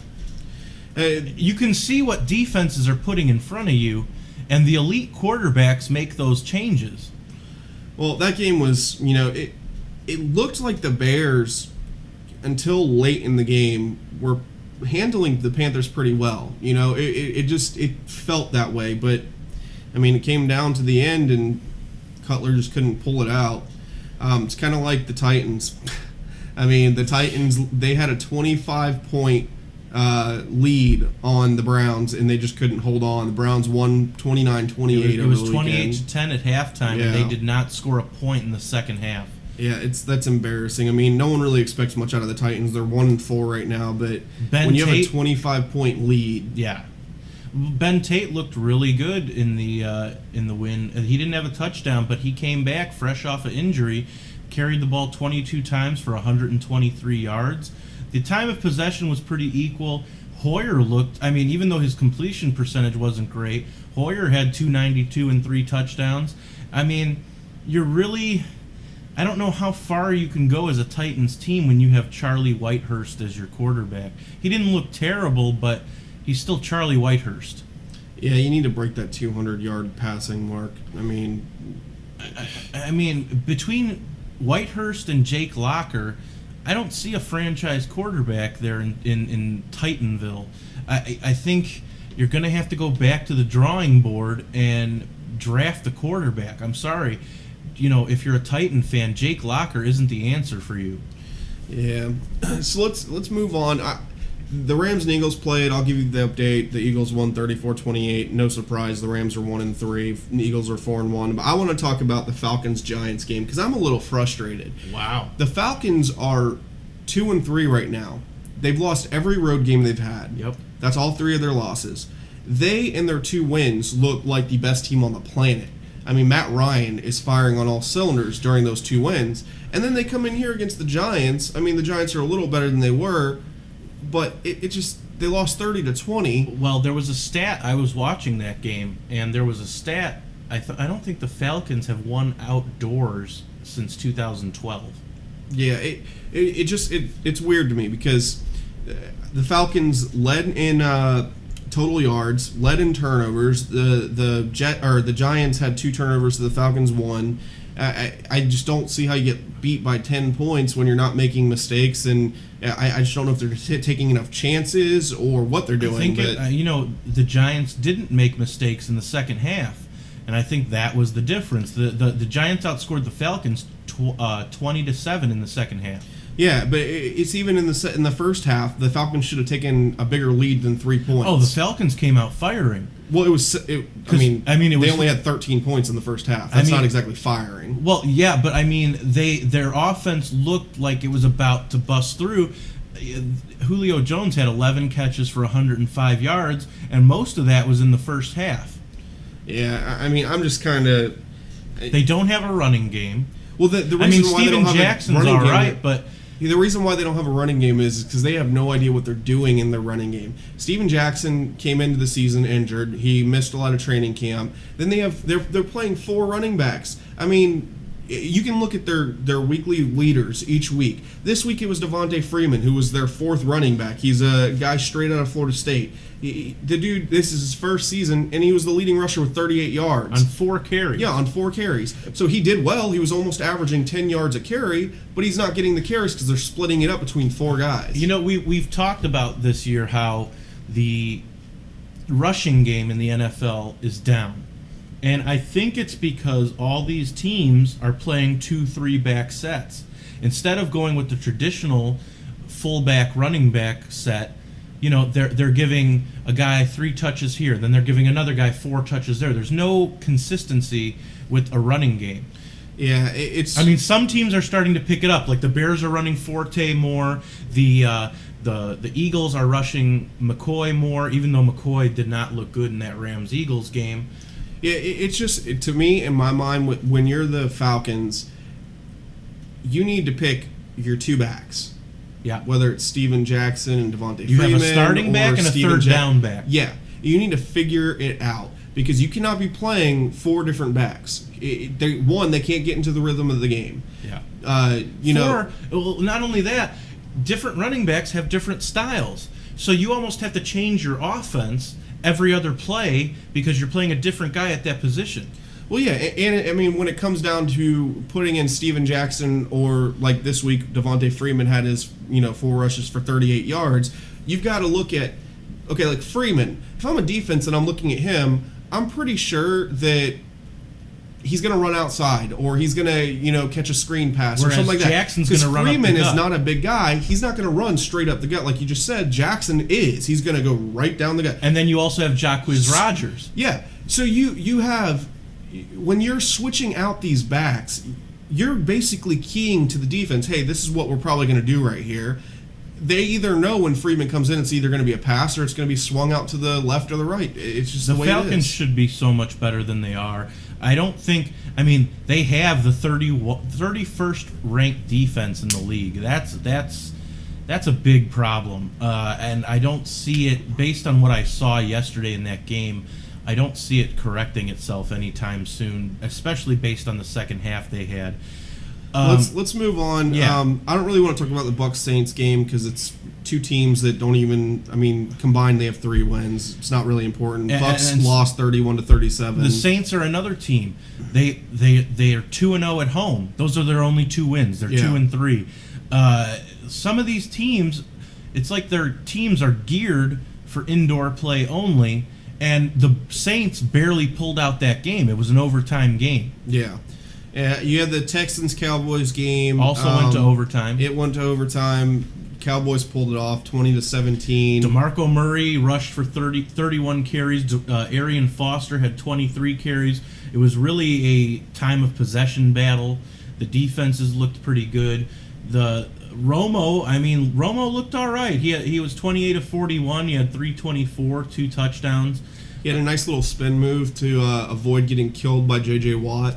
You can see what defenses are putting in front of you, and the elite quarterbacks make those changes. Well, that game was, it looked like the Bears, until late in the game, were handling the Panthers pretty well. It felt that way. But, I mean, it came down to the end, and Cutler just couldn't pull it out. It's kind of like the Titans. I mean, the Titans, they had a 25-point lead on the Browns, and they just couldn't hold on. The Browns won 29-28. It was 28-10 at halftime, and they did not score a point in the second half. Yeah, that's embarrassing. I mean, no one really expects much out of the Titans. They're 1-4 right now, but when you have a 25-point lead, yeah. Ben Tate looked really good in the win. He didn't have a touchdown, but he came back fresh off an injury, carried the ball 22 times for 123 yards. The time of possession was pretty equal. Hoyer looked, I mean, even though his completion percentage wasn't great, Hoyer had 292 and 3 touchdowns. I mean, I don't know how far you can go as a Titans team when you have Charlie Whitehurst as your quarterback. He didn't look terrible, but he's still Charlie Whitehurst. Yeah, you need to break that 200-yard passing mark. I mean, between Whitehurst and Jake Locker, I don't see a franchise quarterback there in Titanville. I think you're going to have to go back to the drawing board and draft a quarterback. I'm sorry. If you're a Titan fan, Jake Locker isn't the answer for you. Yeah. So let's move on. The Rams and Eagles played. I'll give you the update. The Eagles won 34-28. No surprise. The Rams are 1-3. The Eagles are 4-1. But I want to talk about the Falcons-Giants game because I'm a little frustrated. Wow. The Falcons are 2-3 right now. They've lost every road game they've had. Yep. That's all 3 of their losses. They, in their 2 wins, look like the best team on the planet. I mean, Matt Ryan is firing on all cylinders during those 2 wins. And then they come in here against the Giants. I mean, the Giants are a little better than they were, but it just, they lost 30-20. Well, there was a stat. I was watching that game, and there was a stat. I don't think the Falcons have won outdoors since 2012. Yeah, it's weird to me because the Falcons led in total yards, led in turnovers. The Giants had 2 turnovers, so the Falcons won. I just don't see how you get beat by 10 points when you're not making mistakes, and I just don't know if they're taking enough chances or what they're doing. I think the Giants didn't make mistakes in the second half, and I think that was the difference. The Giants outscored the Falcons 20-7 in the second half. Yeah, but it's even in the first half, the Falcons should have taken a bigger lead than 3 points. Oh, the Falcons came out firing. Well, it was. They only had 13 points in the first half. That's not exactly firing. Well, yeah, but I mean, their offense looked like it was about to bust through. Julio Jones had 11 catches for 105 yards, and most of that was in the first half. Yeah, I mean, I'm just kind of. They don't have a running game. Well, the reason why they don't have Jackson's a running all game, right, but. The reason why they don't have a running game is because they have no idea what they're doing in their running game. Steven Jackson came into the season injured. He missed a lot of training camp. Then they're playing 4 running backs. I mean, you can look at their weekly leaders each week. This week it was Devontae Freeman, who was their 4th running back. He's a guy straight out of Florida State. The dude, this is his first season, and he was the leading rusher with 38 yards. On 4 carries. Yeah, on 4 carries. So he did well. He was almost averaging 10 yards a carry, but he's not getting the carries because they're splitting it up between 4 guys. We've talked about this year how the rushing game in the NFL is down. And I think it's because all these teams are playing 2-3 back sets. Instead of going with the traditional fullback running back set, they're giving a guy 3 touches here, then they're giving another guy 4 touches there. There's no consistency with a running game. Yeah, it's. I mean, some teams are starting to pick it up. Like the Bears are running Forte more. The Eagles are rushing McCoy more, even though McCoy did not look good in that Rams-Eagles game. Yeah, it's just, to me, in my mind, when you're the Falcons, you need to pick your 2 backs. Yeah. Whether it's Steven Jackson and Devontae Freeman. You have a starting back and a third down back. Yeah. You need to figure it out because you cannot be playing 4 different backs. They can't get into the rhythm of the game. Yeah. Not only that, different running backs have different styles. So you almost have to change your offense every other play because you're playing a different guy at that position. Well, yeah, and I mean, when it comes down to putting in Steven Jackson or like this week, Devontae Freeman had his 4 rushes for 38 yards, you've got to look at, okay, like Freeman. If I'm a defense and I'm looking at him, I'm pretty sure that he's going to run outside or he's going to catch a screen pass or something like that. Jackson's going to run Freeman up the gut. Is not a big guy. He's not going to run straight up the gut like you just said. Jackson is. He's going to go right down the gut. And then you also have Jacquizz Rodgers. Yeah. So you have, when you're switching out these backs, you're basically keying to the defense. Hey, this is what we're probably going to do right here. They either know when Freeman comes in, it's either going to be a pass or it's going to be swung out to the left or the right. It's just the way Falcons it is. should be so much better than they are. I don't think. I mean, they have the 31st ranked defense in the league. That's a big problem, and I don't see it based on what I saw yesterday in that game. I don't see it correcting itself anytime soon, especially based on the second half they had. Let's move on. Yeah. I don't really want to talk about the Bucs Saints game because it's 2 teams that don't even. I mean, combined they have 3 wins. It's not really important. Bucs lost 31-37. The Saints are another team. They are 2-0 at home. Those are their only 2 wins. They're 2-3. some of these teams, it's like their teams are geared for indoor play only, and the Saints barely pulled out that game. It was an overtime game. Yeah. You had the Texans-Cowboys game. Also went to overtime. It went to overtime. Cowboys pulled it off, 20-17. DeMarco Murray rushed for 31 carries. Arian Foster had 23 carries. It was really a time of possession battle. The defenses looked pretty good. Romo looked all right. He was 28 of 41. He had 324, 2 touchdowns. He had a nice little spin move to avoid getting killed by J.J. Watt.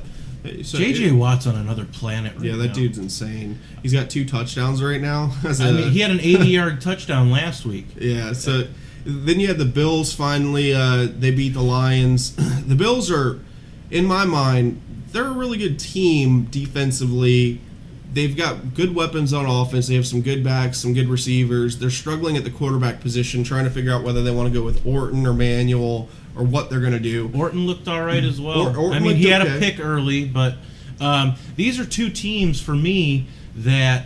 So J.J. Watt's on another planet right now. Yeah, that dude's insane. He's got 2 touchdowns right now. He had an 80-yard touchdown last week. Yeah, so then you had the Bills finally. They beat the Lions. The Bills are, in my mind, they're a really good team defensively. They've got good weapons on offense. They have some good backs, some good receivers. They're struggling at the quarterback position, trying to figure out whether they want to go with Orton or Manuel or what they're going to do. Orton looked all right as well. Orton he had a pick early, but these are 2 teams for me that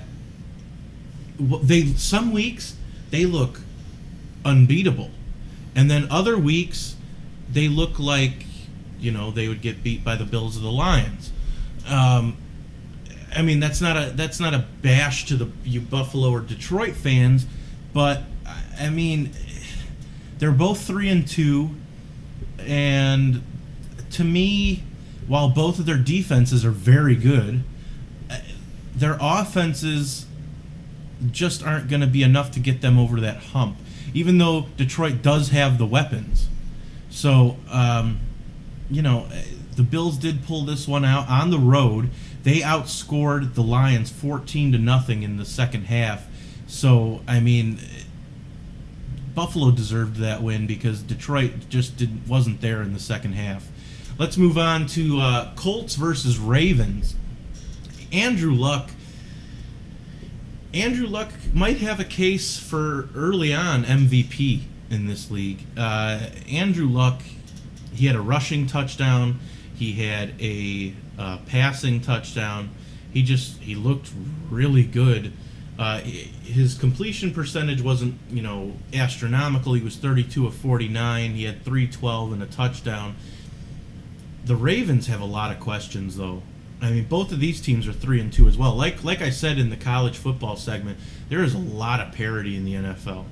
some weeks they look unbeatable, and then other weeks they look like they would get beat by the Bills or the Lions. That's not a bash to you Buffalo or Detroit fans, but they're both 3-2, and to me, while both of their defenses are very good, their offenses just aren't going to be enough to get them over that hump, even though Detroit does have the weapons. So, the Bills did pull this one out on the road. They outscored the Lions 14-0 in the second half. So, Buffalo deserved that win because Detroit just wasn't there in the second half. Let's move on to Colts versus Ravens. Andrew Luck might have a case for early on MVP in this league. Andrew Luck, he had a rushing touchdown. He had a passing touchdown. He looked really good. His completion percentage wasn't, astronomical. He was 32 of 49. He had 312 and a touchdown. The Ravens have a lot of questions, though. Both of these teams are 3-2 as well. Like I said in the college football segment, there is a lot of parity in the NFL.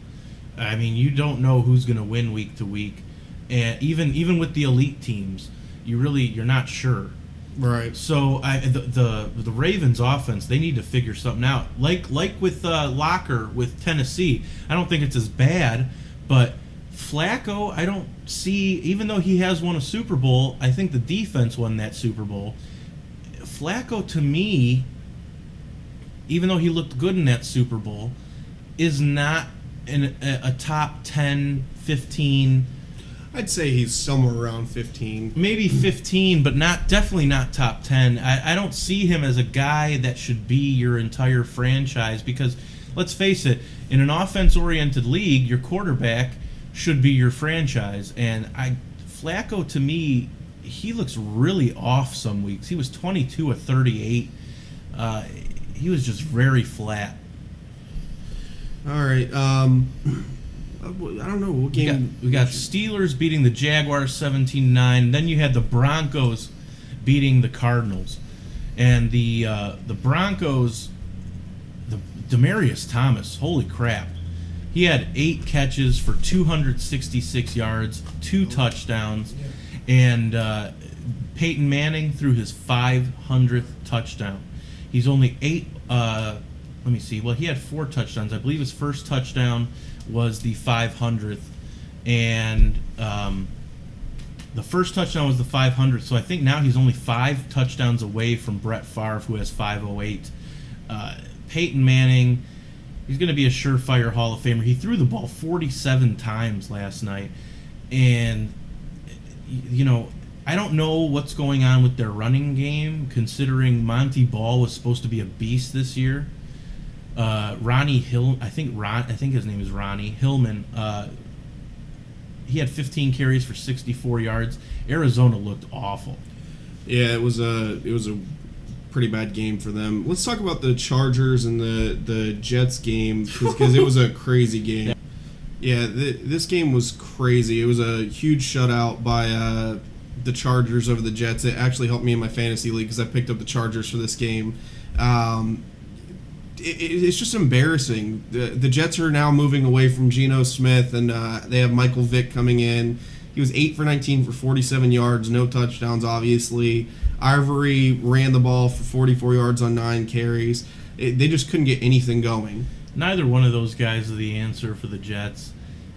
You don't know who's going to win week to week, and even with the elite teams, you're not sure. Right. So the Ravens offense, they need to figure something out. Like with Locker with Tennessee, I don't think it's as bad, but Flacco, I don't see, even though he has won a Super Bowl, I think the defense won that Super Bowl. Flacco, to me, even though he looked good in that Super Bowl, is not a top 10, 15. I'd say he's somewhere around 15. Maybe 15, but definitely not top 10. I don't see him as a guy that should be your entire franchise because, let's face it, in an offense-oriented league, your quarterback should be your franchise. And Flacco, to me, he looks really off some weeks. He was 22 of 38. He was just very flat. All right. I don't know what game. We got Steelers beating the Jaguars 17-9. Then you had the Broncos beating the Cardinals, and the Broncos, Demaryius Thomas. Holy crap! He had 8 catches for 266 yards, 2 touchdowns, and Peyton Manning threw his 500th touchdown. He's only 8. Let me see. Well, he had 4 touchdowns. I believe his first touchdown was the 500th, and the first touchdown was the 500th. So I think now he's only 5 touchdowns away from Brett Favre, who has 508. Peyton Manning, he's going to be a surefire Hall of Famer. He threw the ball 47 times last night, and I don't know what's going on with their running game, considering Monty Ball was supposed to be a beast this year. Ronnie Hill, I think his name is Ronnie Hillman. He had 15 carries for 64 yards. Arizona looked awful. Yeah, it was a pretty bad game for them. Let's talk about the Chargers and the Jets game because it was a crazy game. Yeah, this game was crazy. It was a huge shutout by the Chargers over the Jets. It actually helped me in my fantasy league because I picked up the Chargers for this game. It's just embarrassing. The Jets are now moving away from Geno Smith, and they have Michael Vick coming in. He was 8 for 19 for 47 yards, no touchdowns, obviously. Ivory ran the ball for 44 yards on 9 carries. They just couldn't get anything going. Neither one of those guys are the answer for the Jets.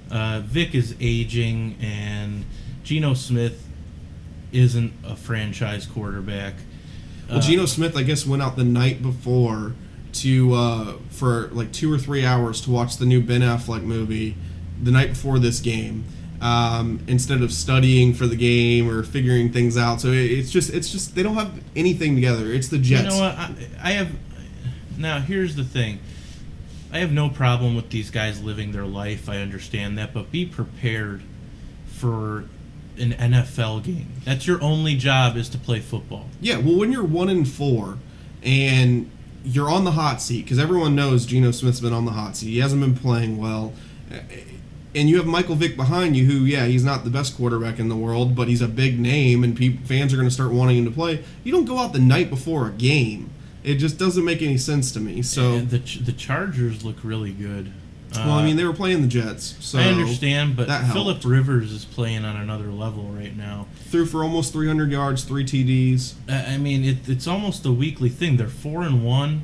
Vic is aging, and Geno Smith isn't a franchise quarterback. Well, Geno Smith, I guess, went out the night before to for like 2 or 3 hours to watch the new Ben Affleck movie the night before this game, instead of studying for the game or figuring things out. So it's just they don't have anything together. It's the Jets. You know what? I have. Now here's the thing. I have no problem with these guys living their life. I understand that, but be prepared for an NFL game. That's your only job, is to play football. Yeah, well, when you're 1-4 and you're on the hot seat, because everyone knows Geno Smith's been on the hot seat. He hasn't been playing well. And you have Michael Vick behind you who, yeah, he's not the best quarterback in the world, but he's a big name, and fans are going to start wanting him to play. You don't go out the night before a game. It just doesn't make any sense to me. So the Chargers look really good. Well, I mean, they were playing the Jets, so I understand, but that Phillip Rivers is playing on another level right now. Threw for almost 300 yards, 3 TDs. I mean, it's almost a weekly thing. They're 4-1.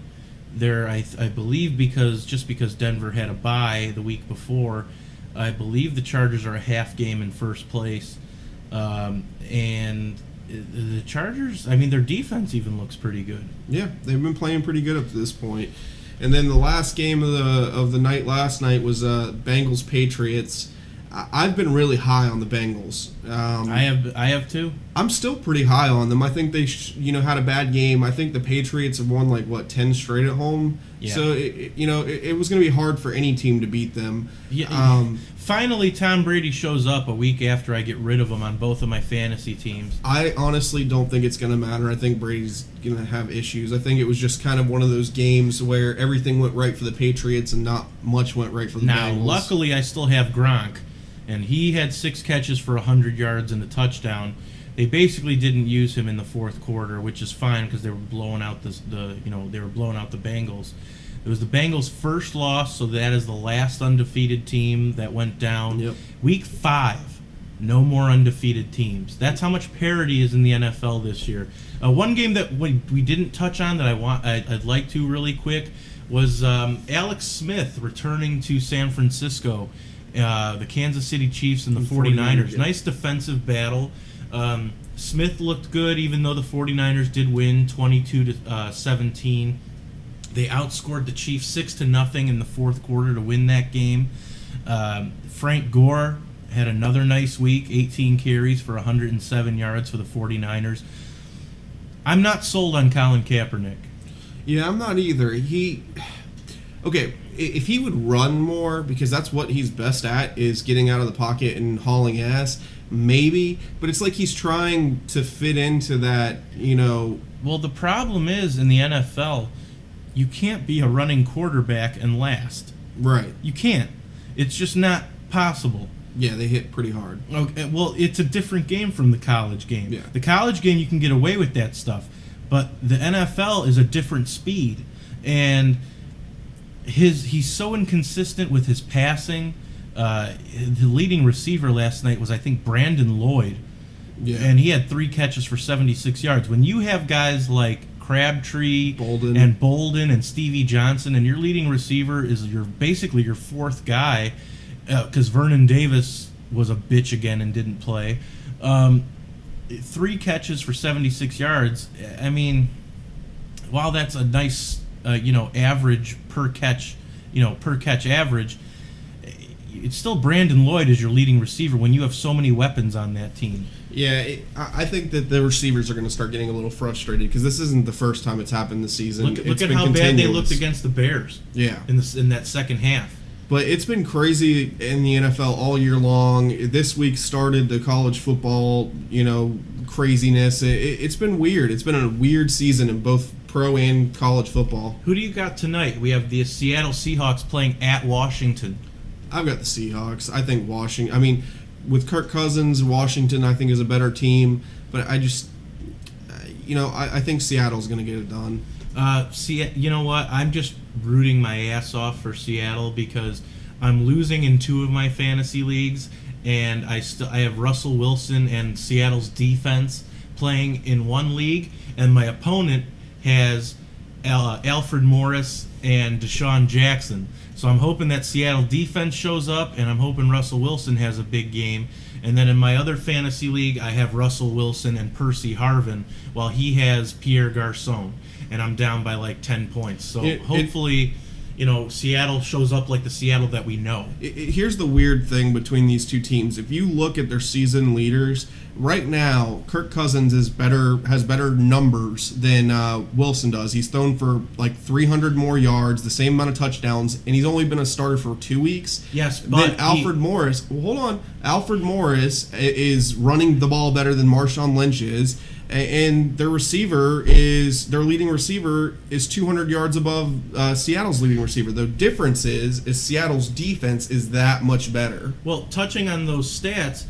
They're, I believe, because Denver had a bye the week before, I believe the Chargers are a half game in first place. And the Chargers, I mean, their defense even looks pretty good. Yeah, they've been playing pretty good up to this point. And then the last game of the night last night was Bengals Patriots. I've been really high on the Bengals. I have too. I'm still pretty high on them. I think they had a bad game. I think the Patriots have won 10 straight at home. Yeah. So it was going to be hard for any team to beat them. Yeah. Finally, Tom Brady shows up a week after I get rid of him on both of my fantasy teams. I honestly don't think it's going to matter. I think Brady's going to have issues. I think it was just kind of one of those games where everything went right for the Patriots and not much went right for the Bengals. Now, luckily, I still have Gronk, and he had 6 catches for 100 yards and a touchdown. They basically didn't use him in the fourth quarter, which is fine because they were blowing out they were blowing out the Bengals. It was the Bengals' first loss, so that is the last undefeated team that went down. Yep. Week 5, no more undefeated teams. That's how much parity is in the NFL this year. One game that we didn't touch on that I'd like to really quick was Alex Smith returning to San Francisco, the Kansas City Chiefs and the 49ers. Yeah. Nice defensive battle. Smith looked good, even though the 49ers did win 22-17. They outscored the Chiefs 6-0 in the fourth quarter to win that game. Frank Gore had another nice week, 18 carries for 107 yards for the 49ers. I'm not sold on Colin Kaepernick. Yeah, I'm not either. Okay, if he would run more, because that's what he's best at, is getting out of the pocket and hauling ass, maybe. But it's like he's trying to fit into that, Well, the problem is, in the NFL, you can't be a running quarterback and last. Right. You can't. It's just not possible. Yeah, they hit pretty hard. Okay, well, it's a different game from the college game. Yeah. The college game, you can get away with that stuff. But the NFL is a different speed. And he's so inconsistent with his passing. The leading receiver last night was, I think, Brandon Lloyd. Yeah. And he had 3 catches for 76 yards. When you have guys like Crabtree Bolden and Stevie Johnson, and your leading receiver is basically your fourth guy, because Vernon Davis was a bitch again and didn't play. 3 catches for 76 yards. I mean, while that's a nice average per catch average, it's still Brandon Lloyd as your leading receiver when you have so many weapons on that team. Yeah, I think that the receivers are going to start getting a little frustrated because this isn't the first time it's happened this season. Look at how bad they looked against the Bears. Yeah, in that second half. But it's been crazy in the NFL all year long. This week started the college football, craziness. It's been weird. It's been a weird season in both pro and college football. Who do you got tonight? We have the Seattle Seahawks playing at Washington. I've got the Seahawks. I think Washington. I mean, with Kirk Cousins, Washington I think is a better team, but I just, I think Seattle's going to get it done. You know what? I'm just rooting my ass off for Seattle because I'm losing in 2 of my fantasy leagues, and I have Russell Wilson and Seattle's defense playing in one league, and my opponent has Alfred Morris and Deshaun Jackson. So I'm hoping that Seattle defense shows up, and I'm hoping Russell Wilson has a big game. And then in my other fantasy league, I have Russell Wilson and Percy Harvin, while he has Pierre Garçon, and I'm down by like 10 points. So hopefully, Seattle shows up like the Seattle that we know. Here's the weird thing between these two teams. If you look at their season leaders, right now, Kirk Cousins has better numbers than Wilson does. He's thrown for like 300 more yards, the same amount of touchdowns, and he's only been a starter for 2 weeks. Yes, but then Morris, hold on. Alfred Morris is running the ball better than Marshawn Lynch is. And their leading receiver is 200 yards above Seattle's leading receiver. The difference is Seattle's defense is that much better. Well, touching on those stats,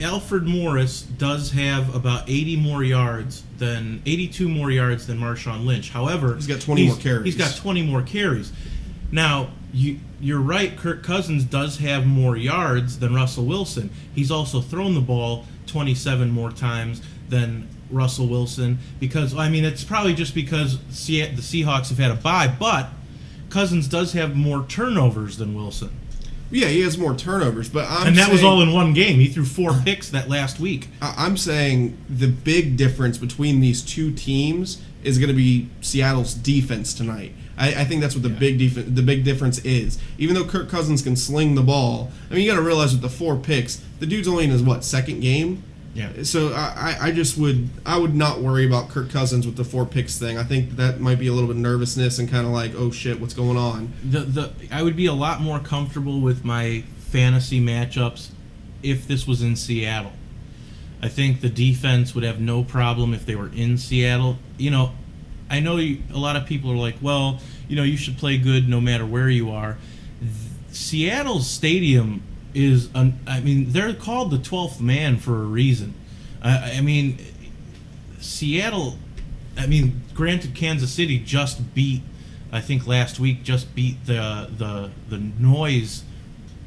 Alfred Morris does have about 82 more yards than Marshawn Lynch. However, he's got 20 more carries. He's got 20 more carries. Now, you're right, Kirk Cousins does have more yards than Russell Wilson. He's also thrown the ball 27 more times than Russell Wilson, because it's probably just because the Seahawks have had a bye, but Cousins does have more turnovers than Wilson. Yeah, he has more turnovers, but that was all in one game. He threw 4 picks that last week. I'm saying the big difference between these two teams is going to be Seattle's defense tonight. I think that's what the big difference is. Even though Kirk Cousins can sling the ball, you got to realize with the 4 picks, the dude's only in his second game. Yeah. So I would not worry about Kirk Cousins with the 4 picks thing. I think that might be a little bit of nervousness and kind of like, oh shit, what's going on? I would be a lot more comfortable with my fantasy matchups if this was in Seattle. I think the defense would have no problem if they were in Seattle. I know a lot of people are like, well, you should play good no matter where you are. Seattle's stadium is, they're called the 12th man for a reason. Seattle, granted, Kansas City just beat, I think last week, the noise,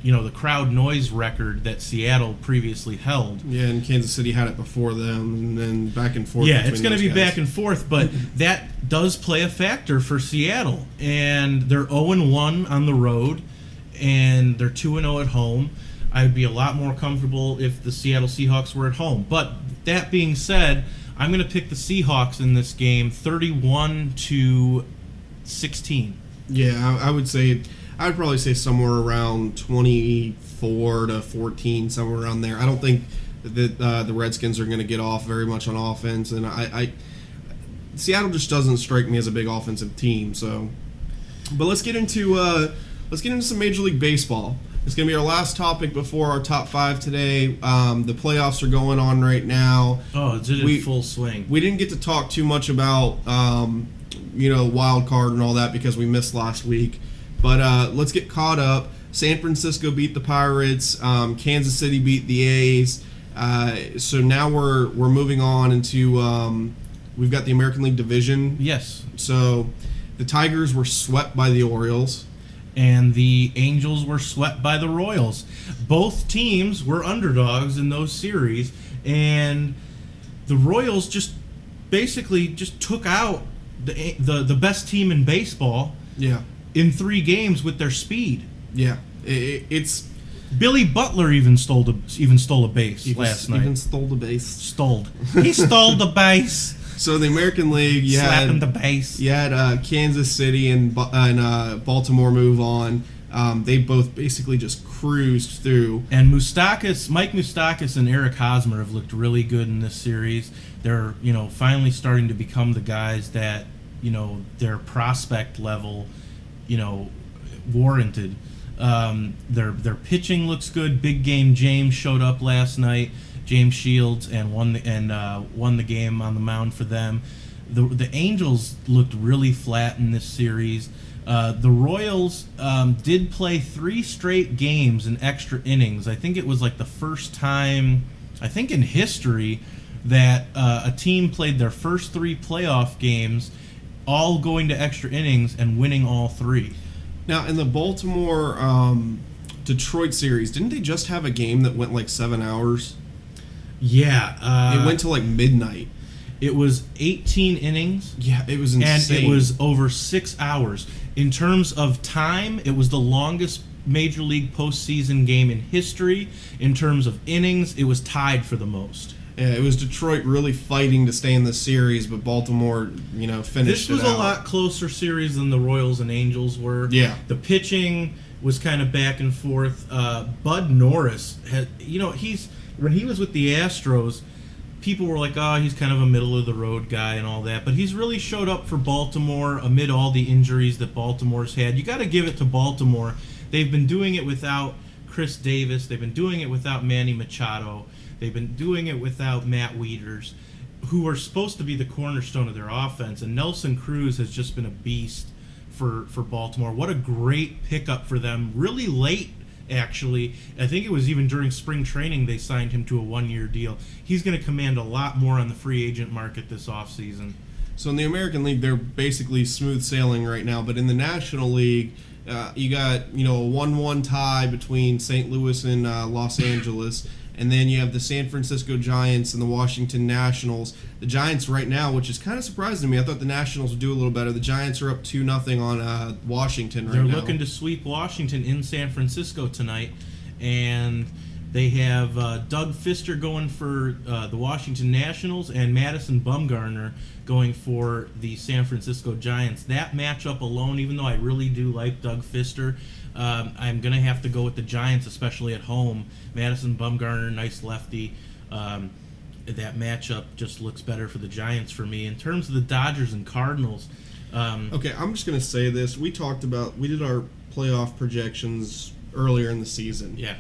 the crowd noise record that Seattle previously held. Yeah, and Kansas City had it before them, and then back and forth. Yeah, it's going to be back and forth, but that does play a factor for Seattle. And they're 0-1 on the road, and they're 2-0 at home. I'd be a lot more comfortable if the Seattle Seahawks were at home. But that being said, I'm going to pick the Seahawks in this game, 31-16. Yeah, I would say, I'd probably say somewhere around 24-14, somewhere around there. I don't think that the Redskins are going to get off very much on offense, and Seattle just doesn't strike me as a big offensive team. So, but let's get into some Major League Baseball. It's going to be our last topic before our top 5 today. The playoffs are going on right now. Oh, it's in full swing. We didn't get to talk too much about wild card and all that because we missed last week. But let's get caught up. San Francisco beat the Pirates. Kansas City beat the A's. So now we're moving on into we've got the American League Division. Yes. So the Tigers were swept by the Orioles. And the Angels were swept by the Royals. Both teams were underdogs in those series, and the Royals just took out the best team in baseball. Yeah. In 3 games with their speed. Yeah, it's Billy Butler even stole a base last night. Even stole the base. He stole the base. So the American League, slapping the base. You had Kansas City and Baltimore move on. They both basically just cruised through. And Mike Moustakas and Eric Hosmer have looked really good in this series. They're finally starting to become the guys that their prospect level warranted. Their pitching looks good. Big Game James showed up last night, James Shields, and won the game on the mound for them. The Angels looked really flat in this series. The Royals did play 3 straight games in extra innings. I think it was like the first time, I think in history, that a team played their first 3 playoff games all going to extra innings and winning all 3. Now, in the Baltimore Detroit series, didn't they just have a game that went like 7 hours? Yeah. It went to like midnight. It was 18 innings. Yeah, it was insane. And it was over 6 hours. In terms of time, it was the longest Major League postseason game in history. In terms of innings, it was tied for the most. Yeah, it was Detroit really fighting to stay in the series, but Baltimore, finished it out. This was a lot closer series than the Royals and Angels were. Yeah. The pitching was kind of back and forth. Bud Norris had, when he was with the Astros, people were like, oh, he's kind of a middle-of-the-road guy and all that. But he's really showed up for Baltimore amid all the injuries that Baltimore's had. You got to give it to Baltimore. They've been doing it without Chris Davis. They've been doing it without Manny Machado. They've been doing it without Matt Wieters, who are supposed to be the cornerstone of their offense. And Nelson Cruz has just been a beast for Baltimore. What a great pickup for them. Really late, actually. I think it was even during spring training they signed him to a 1-year deal. He's going to command a lot more on the free agent market this offseason. So in the American League, they're basically smooth sailing right now. But in the National League, you got a 1-1 tie between St. Louis and Los Angeles. And then you have the San Francisco Giants and the Washington Nationals. The Giants right now, which is kind of surprising to me. I thought the Nationals would do a little better. The Giants are up 2-0 on Washington right now. They're looking to sweep Washington in San Francisco tonight. And they have Doug Fister going for the Washington Nationals and Madison Bumgarner going for the San Francisco Giants. That matchup alone, even though I really do like Doug Fister, I'm going to have to go with the Giants, especially at home. Madison Bumgarner, nice lefty. That matchup just looks better for the Giants for me. In terms of the Dodgers and Cardinals... okay, I'm just going to say this. We did our playoff projections earlier in the season. Yeah.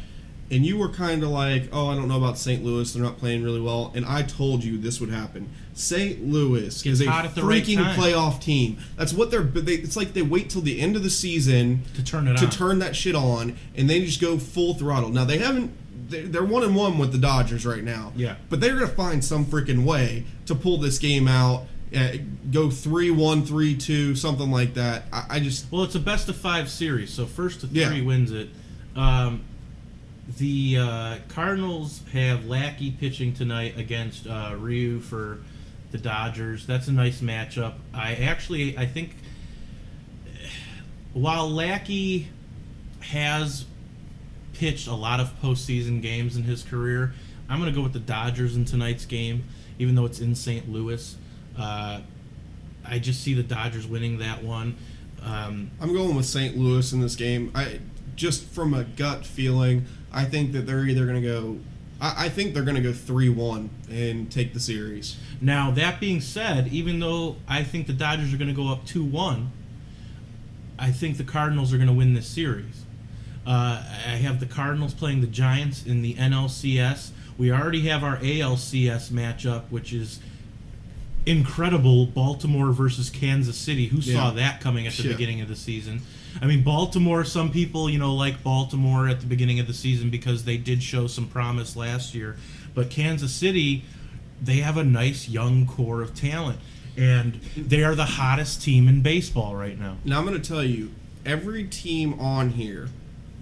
And you were kind of like, oh, I don't know about St. Louis. They're not playing really well. And I told you this would happen. St. Louis is a freaking playoff team. That's what it's like they wait till the end of the season to turn that shit on, and they just go full throttle. Now, they're 1-1 with the Dodgers right now. Yeah. But they're going to find some freaking way to pull this game out, go 3-1, 3-2, something like that. Well, it's a best-of-5 series, so first to 3 Yeah. wins it. The Cardinals have Lackey pitching tonight against Ryu for the Dodgers. That's a nice matchup. I think while Lackey has pitched a lot of postseason games in his career, I'm going to go with the Dodgers in tonight's game, even though it's in St. Louis. I just see the Dodgers winning that one. I'm going with St. Louis in this game. Just from a gut feeling, I think that they're either going to go... I think they're going to go 3-1 and take the series. Now, that being said, even though I think the Dodgers are going to go up 2-1, I think the Cardinals are going to win this series. I have the Cardinals playing the Giants in the NLCS. We already have our ALCS matchup, which is incredible, Baltimore versus Kansas City. Who saw that coming at the beginning of the season? I mean, Baltimore, some people, like Baltimore at the beginning of the season because they did show some promise last year. But Kansas City, they have a nice young core of talent. And they are the hottest team in baseball right now. Now, I'm going to tell you, every team on here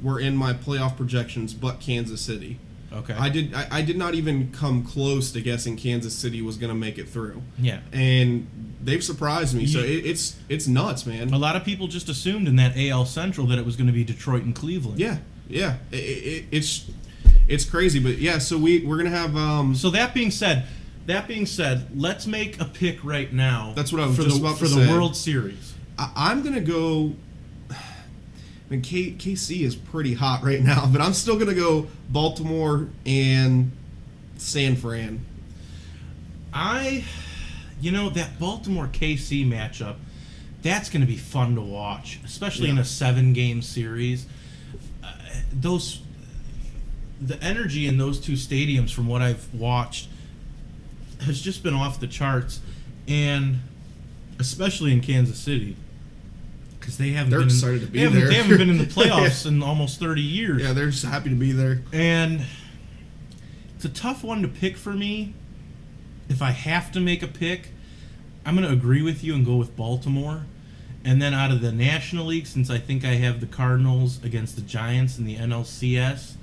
were in my playoff projections but Kansas City. Okay. I did not even come close to guessing Kansas City was going to make it through. Yeah. And they've surprised me. So it's nuts, man. A lot of people just assumed in that AL Central that it was going to be Detroit and Cleveland. Yeah. It's crazy, but yeah. So we're gonna have. So that being said, let's make a pick right now. That's what I was for just the, about for to the say. World Series. I'm gonna go. I mean, KC is pretty hot right now, but I'm still gonna go Baltimore and San Fran. That Baltimore KC matchup, that's going to be fun to watch, especially in a 7-game series. the energy in those two stadiums, from what I've watched, has just been off the charts, and especially in Kansas City, because they're excited to be there. there. They haven't been in the playoffs in almost 30 years. Yeah, they're just happy to be there. And it's a tough one to pick for me. If I have to make a pick, I'm going to agree with you and go with Baltimore. And then out of the National League, since I think I have the Cardinals against the Giants in the NLCS,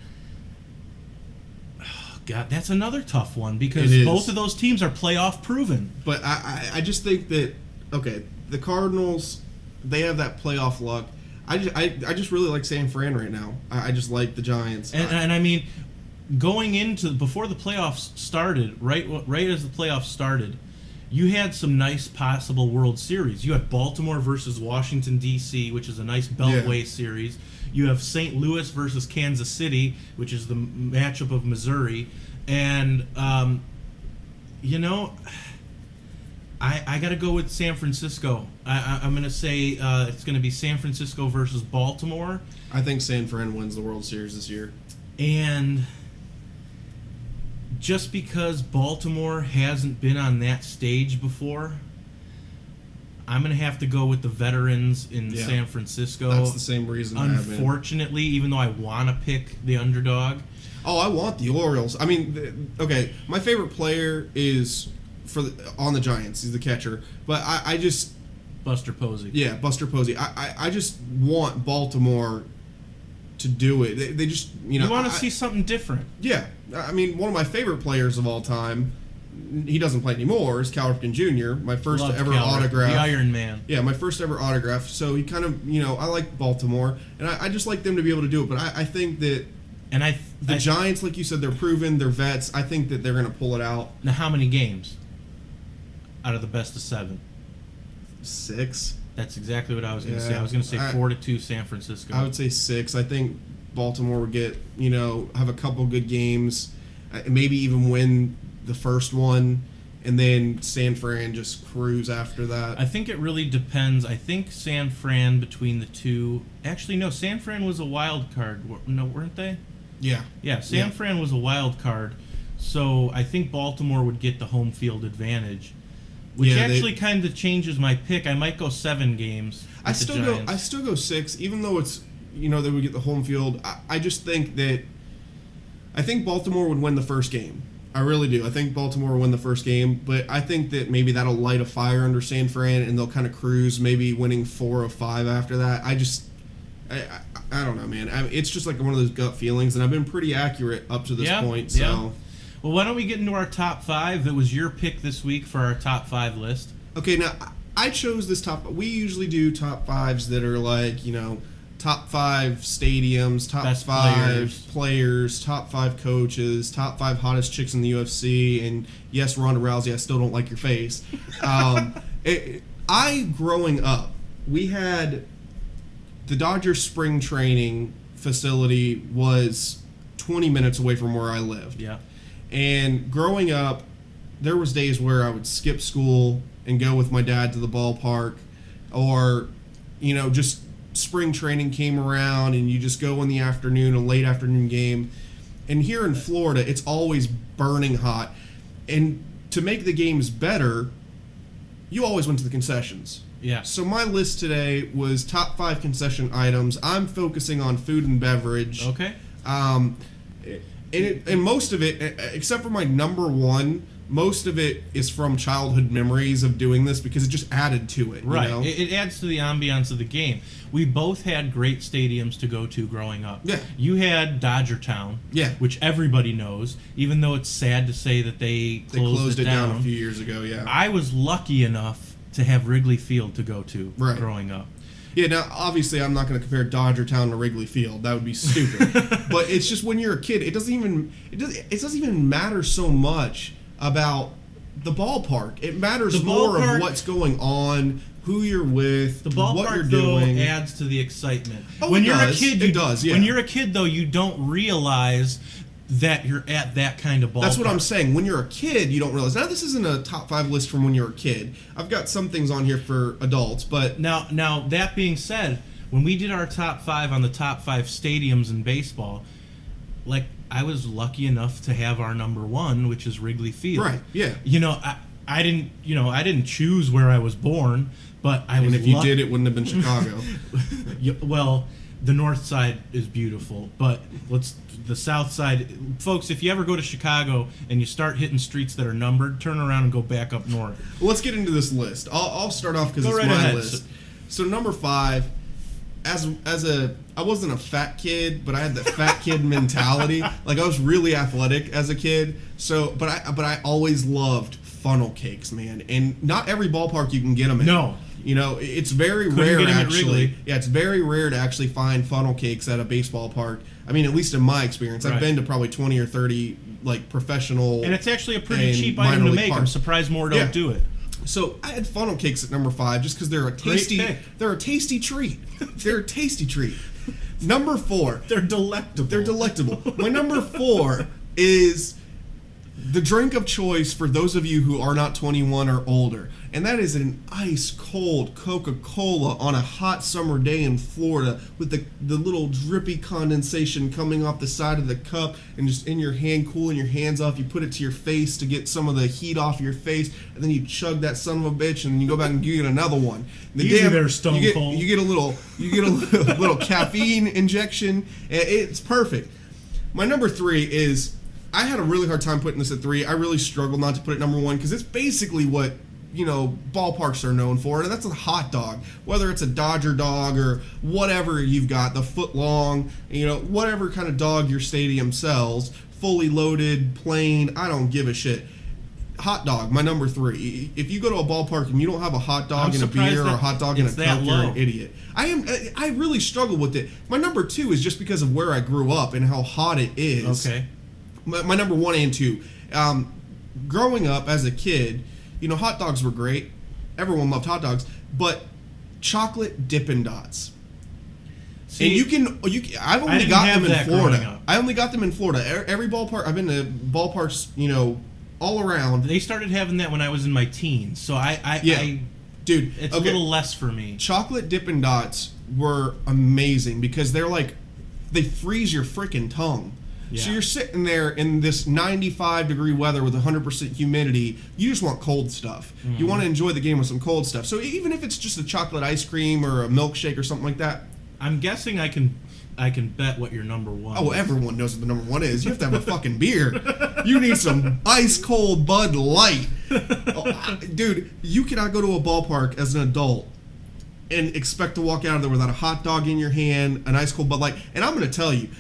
God, that's another tough one because both of those teams are playoff proven. But I just think that, okay, the Cardinals, they have that playoff luck. I just really like San Fran right now. I just like the Giants. And I mean, going into before the playoffs started, right as the playoffs started, you had some nice possible World Series. You had Baltimore versus Washington, D.C., which is a nice Beltway series. You have St. Louis versus Kansas City, which is the matchup of Missouri. And, you know, I got to go with San Francisco. I'm going to say it's going to be San Francisco versus Baltimore. I think San Fran wins the World Series this year. And just because Baltimore hasn't been on that stage before, I'm going to have to go with the veterans in San Francisco. That's the same reason. Unfortunately, even though I want to pick the underdog. Oh, I want the Orioles. I mean, okay, my favorite player is on the Giants. He's the catcher. But I just... Buster Posey. Yeah, Buster Posey. I just want Baltimore to do it. They just, you know... You want to see something different. Yeah. I mean, one of my favorite players of all time, he doesn't play anymore, is Cal Ripken Jr., my first ever autograph. The Iron Man. Yeah, my first ever autograph. So he kind of, you know, I like Baltimore, and I just like them to be able to do it. But I think that the Giants, like you said, they're proven, they're vets. I think that they're going to pull it out. Now, how many games out of the best of 7? 6. That's exactly what I was going to say. I was going to say 4-2 San Francisco. I would say 6. I think Baltimore would get, you know, have a couple good games, maybe even win the first one, and then San Fran just cruise after that. I think it really depends. I think San Fran between the two. Actually, no, San Fran was a wild card. No, weren't they? Yeah. Yeah, San Fran was a wild card. So I think Baltimore would get the home field advantage, which actually kind of changes my pick. I might go 7 games. I still go 6, even though it's, you know, they would get the home field. I just think that I think Baltimore would win the first game. I really do. I think Baltimore will win the first game, but I think that maybe that'll light a fire under San Fran, and they'll kind of cruise, maybe winning 4 of 5 after that. I don't know, man. It's just like one of those gut feelings, and I've been pretty accurate up to this point. So, well, why don't we get into our top 5? That was your pick this week for our top 5 list. Okay, now I chose this top. We usually do top 5s that are like, you know, top 5 stadiums, top Best 5 players, top 5 coaches, top 5 hottest chicks in the UFC, and yes, Ronda Rousey, I still don't like your face. Growing up, we had the Dodgers spring training facility was 20 minutes away from where I lived. Yeah. And growing up, there was days where I would skip school and go with my dad to the ballpark, or, you know, just spring training came around and you just go in the afternoon, a late afternoon game. And here in Florida, it's always burning hot. And to make the games better, you always went to the concessions. Yeah. So my list today was top 5 concession items. I'm focusing on food and beverage. Okay. And most of it, except for my number 1, most of it is from childhood memories of doing this because it just added to it. Right. You know? It adds to the ambiance of the game. We both had great stadiums to go to growing up. Yeah. You had Dodger Town, which everybody knows, even though it's sad to say that they closed it down a few years ago, yeah. I was lucky enough to have Wrigley Field to go to growing up. Yeah, now, obviously, I'm not going to compare Dodger Town to Wrigley Field. That would be stupid. But it's just when you're a kid, it doesn't even matter so much about the ballpark. It matters more of what's going on, who you're with, what you're doing. Though, adds to the excitement. Oh, when it you're does. a kid, it does. Yeah. When you're a kid, though, you don't realize that you're at that kind of ballpark. That's what I'm saying. When you're a kid, you don't realize. Now, this isn't a top 5 list from when you're a kid. I've got some things on here for adults, but now that being said, when we did our top 5 on the top 5 stadiums in baseball, like I was lucky enough to have our number one, which is Wrigley Field. Right, yeah. I didn't choose where I was born, but I was. And if you did, it wouldn't have been Chicago. Well, the north side is beautiful, but the south side, folks. If you ever go to Chicago and you start hitting streets that are numbered, turn around and go back up north. Well, let's get into this list. I'll start off because it's right my ahead. list. So number 5, I wasn't a fat kid, but I had that fat kid mentality. Like, I was really athletic as a kid. So, but I always loved funnel cakes, man. And not every ballpark you can get them in. No. It's very Couldn't rare get 'em at actually. Wrigley. Yeah, it's very rare to actually find funnel cakes at a baseball park. I mean, at least in my experience, I've Right. been to probably 20 or 30 like professional. And it's actually a pretty and cheap minor item to league make. I'm parks. surprised more don't Yeah. do it. So I had funnel cakes at number 5 just because they're a tasty. pick. They're a tasty treat. They're a tasty treat. Number 4. They're delectable. They're delectable. My number 4 is the drink of choice for those of you who are not 21 or older, and that is an ice cold Coca-Cola on a hot summer day in Florida with the little drippy condensation coming off the side of the cup and just in your hand, cooling your hands off. You put it to your face to get some of the heat off your face, and then you chug that son of a bitch, and then you go back and you get another one. Easy there, Stone you Cold. get a little caffeine injection. It's perfect. My number 3 is, I had a really hard time putting this at 3. I really struggled not to put it number 1 because it's basically what ballparks are known for, and that's a hot dog. Whether it's a Dodger dog or whatever you've got, the foot long, whatever kind of dog your stadium sells, fully loaded, plain, I don't give a shit. Hot dog, my number 3. If you go to a ballpark and you don't have a hot dog and a beer or a hot dog and a Coke, you're an idiot. I really struggle with it. My number 2 is just because of where I grew up and how hot it is. Okay. My number 1 and 2. Growing up as a kid, hot dogs were great. Everyone loved hot dogs, but chocolate Dippin' Dots. See, and I've only didn't got have them in that growing Florida. up. I only got them in Florida. Every ballpark, I've been to ballparks, all around. they started having that when I was in my teens, so Dude, it's a little less for me. Chocolate Dippin' Dots were amazing because they freeze your freaking tongue. Yeah. So you're sitting there in this 95-degree weather with 100% humidity. You just want cold stuff. Mm-hmm. You want to enjoy the game with some cold stuff. So even if it's just a chocolate ice cream or a milkshake or something like that. I'm guessing I can bet what your number 1 Oh, is. everyone knows what the number 1 is. You have to have a fucking beer. You need some ice cold Bud Light. Dude, you cannot go to a ballpark as an adult and expect to walk out of there without a hot dog in your hand, an ice cold Bud Light. And I'm going to tell you,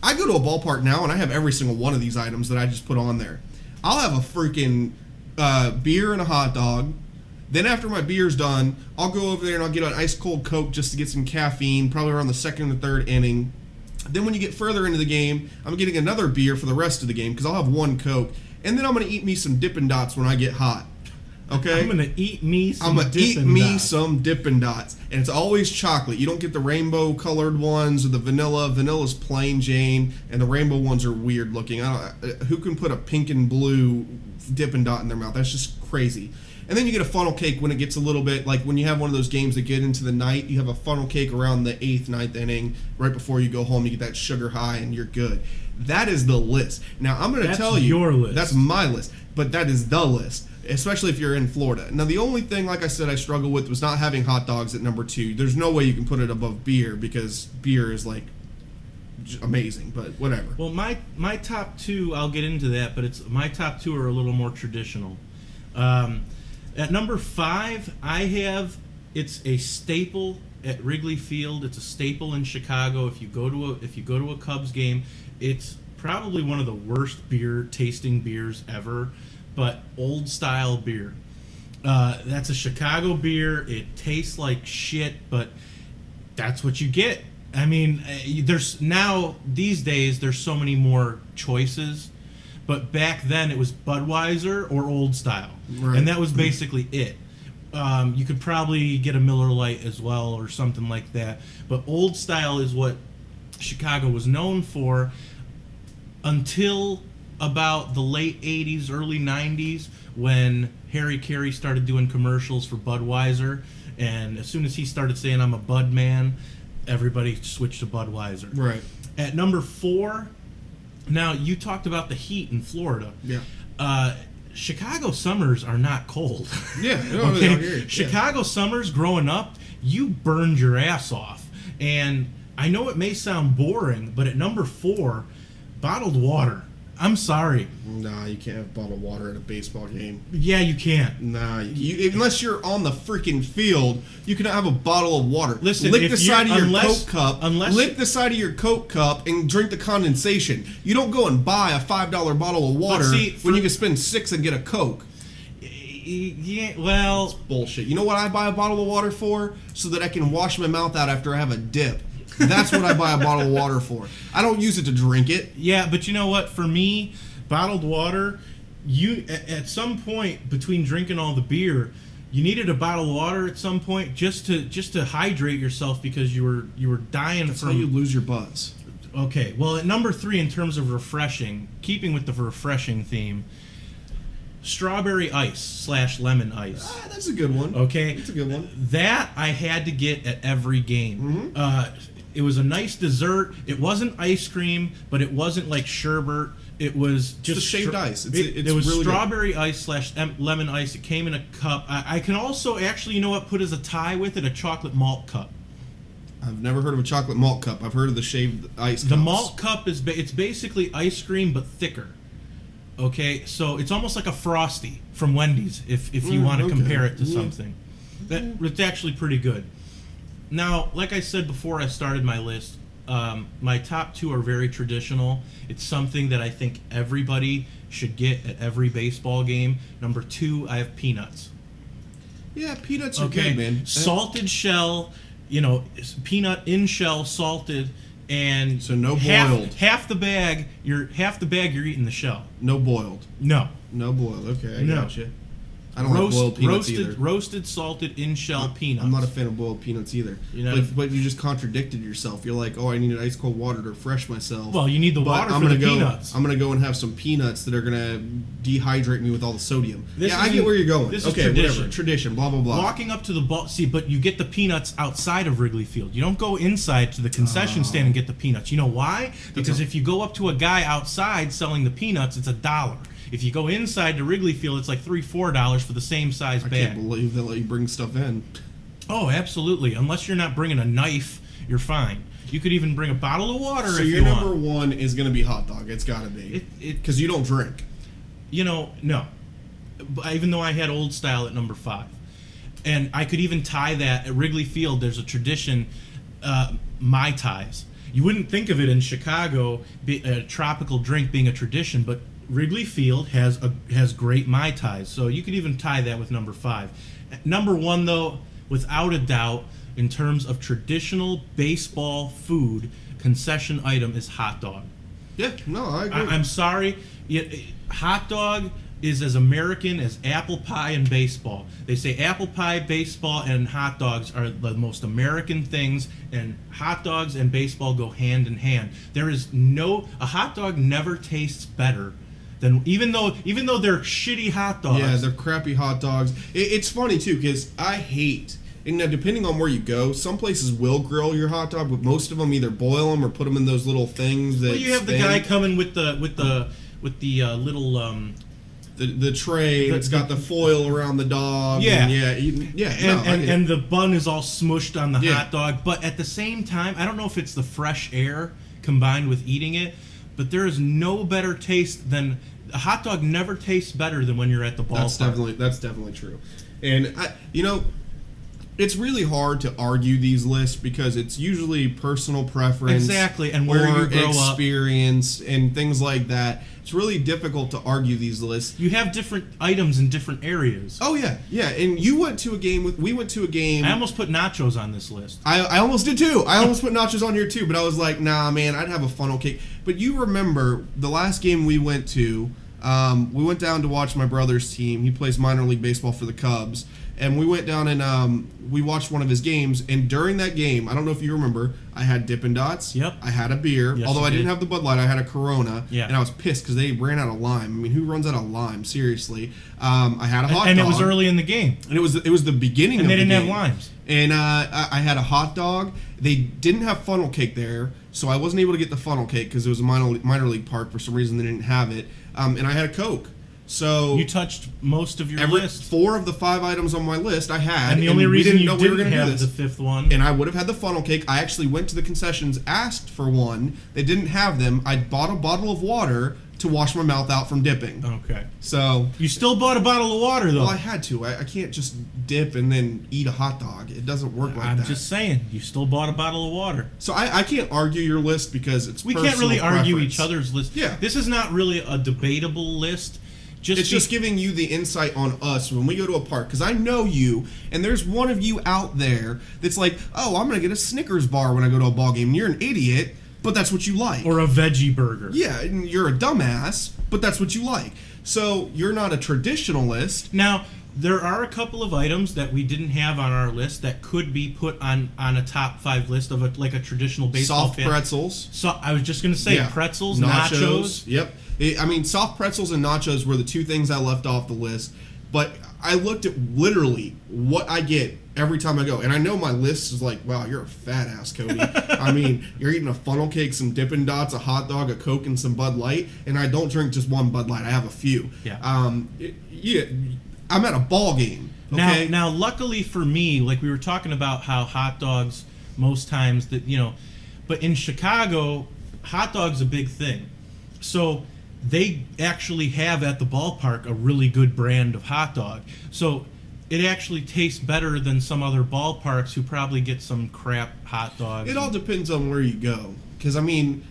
I go to a ballpark now and I have every single one of these items that I just put on there. I'll have a freaking beer and a hot dog. Then after my beer's done, I'll go over there and I'll get an ice cold Coke just to get some caffeine, probably around the 2nd or 3rd inning. Then when you get further into the game, I'm getting another beer for the rest of the game because I'll have one Coke. And then I'm going to eat me some Dippin' Dots when I get hot. Okay? I'm going to eat me some some Dippin' Dots. And it's always chocolate. You don't get the rainbow colored ones or the vanilla. Vanilla's plain Jane, and the rainbow ones are weird looking. Who can put a pink and blue Dippin' Dot in their mouth? That's just crazy. And then you get a funnel cake when it gets a little bit, like when you have one of those games that get into the night, you have a funnel cake around the 8th, 9th inning. Right before you go home, you get that sugar high and you're good. That is the list. Now, I'm going to tell you. That's your list. That's my list. But that is the list, especially if you're in Florida. Now, the only thing, like I said, I struggle with was not having hot dogs at number 2. There's no way you can put it above beer because beer is like amazing, but whatever. Well, my top 2, I'll get into that, but my top 2 are a little more traditional. At number 5, it's a staple at Wrigley Field. It's a staple in Chicago. If you go to a Cubs game, it's probably one of the worst tasting beers ever, but old style beer. That's a Chicago beer. It tastes like shit, but that's what you get. I mean, these days there's so many more choices. But back then, it was Budweiser or Old Style, Right. and that was basically it. You could probably get a Miller Lite as well or something like that. But Old Style is what Chicago was known for until about the late 80s, early 90s, when Harry Carey started doing commercials for Budweiser. And as soon as he started saying, "I'm a Bud man," everybody switched to Budweiser. Right. At number 4... Now, you talked about the heat in Florida. Yeah. Chicago summers are not cold. Yeah. No, Okay? I hear you. Chicago summers growing up, you burned your ass off. And I know it may sound boring, but at number 4, bottled water. I'm sorry. Nah, you can't have bottled water at a baseball game. Yeah, you can't. Nah, unless you're on the freaking field, you can have a bottle of water. Listen, lick if the side you're- of your unless- Coke cup. unless- Lick the side of your Coke cup and drink the condensation. You don't go and buy a $5 bottle of water see, when you can spend $6 and get a Coke. Yeah, well, Bullshit. You know what I buy a bottle of water for? So that I can wash my mouth out after I have a dip. That's what I buy a bottle of water for. I don't use it to drink it. yeah, but you know what? For me, bottled water, you at some point between drinking all the beer, you needed a bottle of water at some point just to hydrate yourself because you were dying That's from. how you lose your buzz. Okay, well, at number 3 in terms of refreshing, keeping with the refreshing theme, strawberry ice / lemon ice. Ah, that's a good one. Okay, That's a good one. that I had to get at every game. It was a nice dessert. It wasn't ice cream, but it wasn't like sherbet. It was just the shaved ice. It's it was really strawberry ice / lemon ice. It came in a cup. I can also actually, you know what, put as a tie with it a chocolate malt cup. I've never heard of a chocolate malt cup. I've heard of the shaved ice. The cups. malt cup it's basically ice cream but thicker. Okay, so it's almost like a Frosty from Wendy's if you want to okay. compare it to Yeah. something. It's actually pretty good. Now, like I said before I started my list, my top 2 are very traditional. It's something that I think everybody should get at every baseball game. Number 2, I have peanuts. Yeah, peanuts are Okay, good, man. salted shell, peanut in shell, salted, and So no boiled. Half the bag, you're eating the shell. No boiled. No. No boiled. Okay, I No. gotcha. I don't like boiled peanuts either. Roasted, salted, in shell peanuts. I'm not a fan of boiled peanuts either. You know- But you just contradicted yourself. You're like, oh, I need ice cold water to refresh myself. Well, you need the But water I'm for gonna the go, peanuts. I'm gonna go and have some peanuts that are gonna dehydrate me with all the sodium. This I is- get where you're going. this is Okay, tradition. whatever. Tradition. Blah blah blah. Walking up to the ball, but you get the peanuts outside of Wrigley Field. You don't go inside to the concession stand and get the peanuts. You know why? Because if you go up to a guy outside selling the peanuts, it's $1. If you go inside to Wrigley Field, it's like $3-4 for the same size I bag. can't believe they let you bring stuff in. Oh, absolutely. Unless you're not bringing a knife, you're fine. You could even bring a bottle of water So if your you number want. 1 is gonna be hot dog. It's gotta be because you don't drink. No. Even though I had Old Style at number 5. And I could even tie that at Wrigley Field. There's a tradition, Mai Tais. You wouldn't think of it in Chicago, a tropical drink being a tradition, but Wrigley Field has great Mai Tais. So you could even tie that with number 5. Number 1, though, without a doubt, in terms of traditional baseball food, concession item is hot dog. Yeah, no, I agree. I'm sorry. Hot dog is as American as apple pie and baseball. They say apple pie, baseball, and hot dogs are the most American things, and hot dogs and baseball go hand in hand. A hot dog never tastes better than, even though they're shitty hot dogs. Yeah, they're crappy hot dogs. It's funny too because I hate. And now, depending on where you go, some places will grill your hot dog, but most of them either boil them or put them in those little things that. Well, you have the guy coming with the little. The tray that's got the foil around the dog. Yeah. And And the bun is all smushed on the Yeah. hot dog. But at the same time, I don't know if it's the fresh air combined with eating it, but there is no better taste than a hot dog. Never tastes better than when you're at the ballpark. That's definitely true. And it's really hard to argue these lists because it's usually personal preference, Exactly, and where or you grow up. experience and things like that. It's really difficult to argue these lists. You have different items in different areas. Oh yeah. And we went to a game. I almost put nachos on this list. I almost did too. I almost put nachos on here too, but I was like, nah, man, I'd have a funnel cake. But you remember the last game we went to? We went down to watch my brother's team. He plays minor league baseball for the Cubs, and we went down and we watched one of his games. And during that game, I don't know if you remember, I had Dippin' Dots. Yep. I had a beer. Yes, Although you I didn't did. have the Bud Light, I had a Corona. Yeah. And I was pissed because they ran out of lime. I mean, who runs out of lime? Seriously. I had a hot dog. And it was early in the game. And it was the beginning And of they the didn't have game. limes. And I had a hot dog. They didn't have funnel cake there, so I wasn't able to get the funnel cake because it was a minor league park. For some reason, they didn't have it, and I had a Coke. So you touched most of your list. 4 of the 5 items on my list I had, and the only reason you didn't have the 5th one, and I would have had the funnel cake. I actually went to the concessions, asked for one. They didn't have them. I bought a bottle of water to wash my mouth out from dipping. Okay. So you still bought a bottle of water, though. Well, I had to. I can't just dip and then eat a hot dog. It doesn't work like that. I'm just saying, you still bought a bottle of water. So I can't argue your list because it's we can't really argue preference. each other's list. Yeah. This is not really a debatable list. It's just giving you the insight on us when we go to a park. Because I know you, and there's one of you out there that's like, oh, I'm going to get a Snickers bar when I go to a ball game. And you're an idiot, but that's what you like. Or a veggie burger. Yeah, and you're a dumbass, but that's what you like. So you're not a traditionalist. Now, there are a couple of items that we didn't have on our list that could be put on a top 5 list of a traditional baseball Soft fan. pretzels. So I was just going to say pretzels, nachos. Yep. I mean, soft pretzels and nachos were the 2 things I left off the list. But I looked at literally what I get every time I go. And I know my list is like, wow, you're a fat ass, Cody. I mean, you're eating a funnel cake, some Dippin' Dots, a hot dog, a Coke, and some Bud Light. And I don't drink just one Bud Light. I have a few. Yeah. I'm at a ball game. Okay? Now, luckily for me, like we were talking about how hot dogs most times that, but in Chicago, hot dog's a big thing. So they actually have at the ballpark a really good brand of hot dog. So it actually tastes better than some other ballparks who probably get some crap hot dogs. It all depends on where you go. Because, I mean,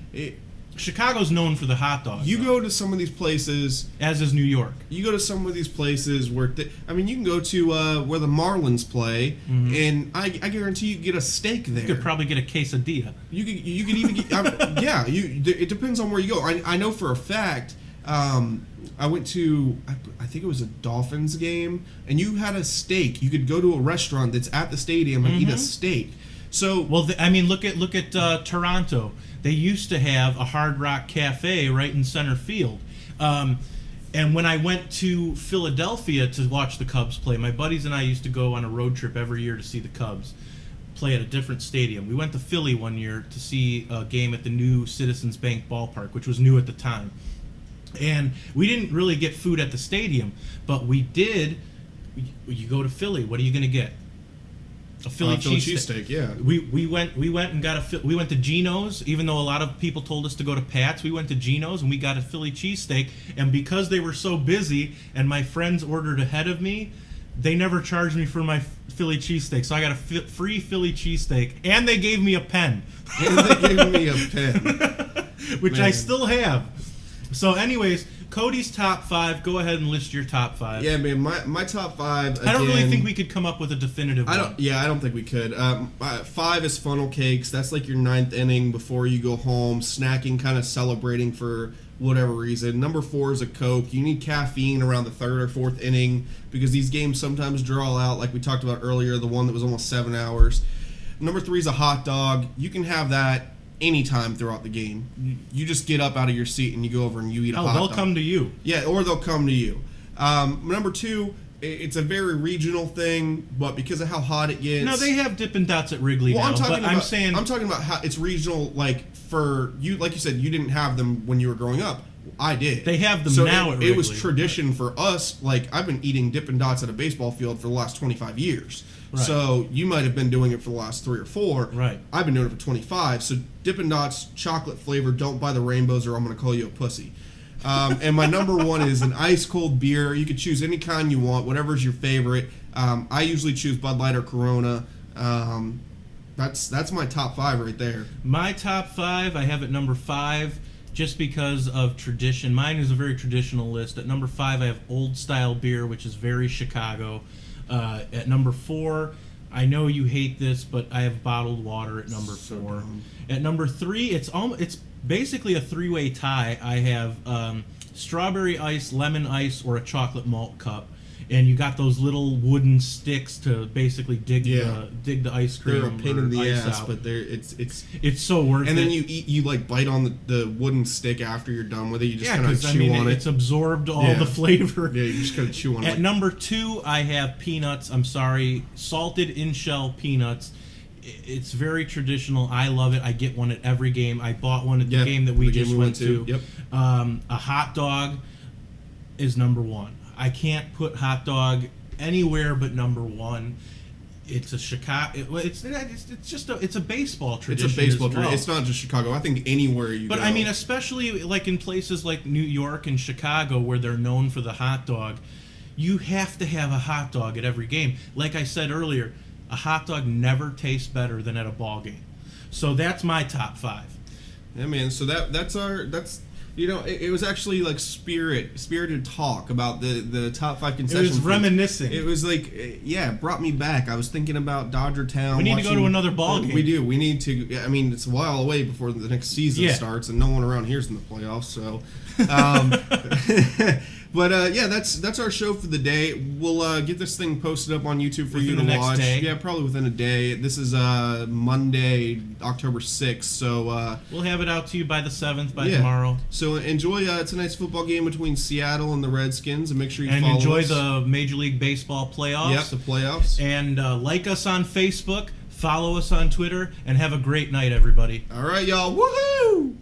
Chicago's known for the hot dog. You go to some of these places, as is New York. You go to some of these places where, you can go to where the Marlins play, and I guarantee you get a steak there. You could probably get a quesadilla. You could even get, it depends on where you go. I know for a fact. I went to, I think it was a Dolphins game, and you had a steak. You could go to a restaurant that's at the stadium and eat a steak. So look at Toronto. They used to have a Hard Rock Cafe right in center field. And when I went to Philadelphia to watch the Cubs play, my buddies and I used to go on a road trip every year to see the Cubs play at a different stadium. We went to Philly one year to see a game at the new Citizens Bank ballpark, which was new at the time. And we didn't really get food at the stadium, but we did. You go to Philly, what are you going to get? A Philly cheesesteak. Yeah. We went and we went to Geno's, even though a lot of people told us to go to Pat's. We went to Geno's and we got a Philly cheesesteak. And because they were so busy and my friends ordered ahead of me, they never charged me for my Philly cheesesteak. So I got a free Philly cheesesteak, and they gave me a pen. Which Man. I still have. So, anyways, Cody's top 5. Go ahead and list your top 5. Yeah, man. My top 5. Again, I don't really think we could come up with a definitive one. I don't think we could. 5 is funnel cakes. That's like your 9th inning before you go home, snacking, kind of celebrating for whatever reason. Number 4 is a Coke. You need caffeine around the 3rd or 4th inning because these games sometimes draw out, like we talked about earlier, the one that was almost 7 hours. Number 3 is a hot dog. You can have that anytime throughout the game. You just get up out of your seat and you go over and you eat a hot dog. They'll come to you. Yeah, or they'll come to you. Number 2, it's a very regional thing, but because of how hot it gets. No, they have Dippin' Dots at Wrigley now. I'm talking about how it's regional. Like for you, like you said, you didn't have them when you were growing up. I did. They have them now at Wrigley. It was tradition for us. Like I've been eating Dippin' Dots at a baseball field for the last 25 years. Right. So you might have been doing it for the last 3 or 4. Right. I've been doing it for 25. So Dippin' Dots, chocolate flavor. Don't buy the rainbows, or I'm going to call you a pussy. And my number 1 is an ice cold beer. You could choose any kind you want, whatever's your favorite. I usually choose Bud Light or Corona. That's my top 5 right there. My top 5, I have at number 5. Just because of tradition. Mine is a very traditional list. At number 5, I have Old Style beer, which is very Chicago. At number 4, I know you hate this, but I have bottled water at number 4. At number 3, it's basically a 3-way tie. I have strawberry ice, lemon ice, or a chocolate malt cup. And you got those little wooden sticks to basically dig the ice cream. They're a pain in the ass, out. but it's so worth it. And then you like bite on the wooden stick after you're done with it. You just kind of chew on it. It's absorbed all the flavor. Yeah, you just kind of chew on it. At number 2, I have peanuts. I'm sorry, salted in shell peanuts. It's very traditional. I love it. I get one at every game. I bought one at the Yeah, game that we the game just we went went to. to. Yep. A hot dog is number one. I can't put hot dog anywhere but number one. It's a Chicago. It's just a baseball tradition. It's a baseball as well. tradition. It's not just Chicago. I think anywhere you go. But I mean, especially like in places like New York and Chicago where they're known for the hot dog, you have to have a hot dog at every game. Like I said earlier, a hot dog never tastes better than at a ball game. So that's my top 5. Yeah, man. So that's it was actually like spirited talk about the top 5 concession. It was reminiscing. It was like, it brought me back. I was thinking about Dodger Town. We need to go to another ball game. We do. We need to. I mean, it's a while away before the next season starts, and no one around here's in the playoffs. So, but that's our show for the day. We'll get this thing posted up on YouTube for you to next watch. day. Yeah, probably within a day. This is Monday, October 6th. So we'll have it out to you by the 7th, by tomorrow. So enjoy tonight's football game between Seattle and the Redskins, and make sure you and follow enjoy us. the Major League Baseball playoffs. Yep, the playoffs. And like us on Facebook, follow us on Twitter, and have a great night, everybody. All right, y'all. Woohoo!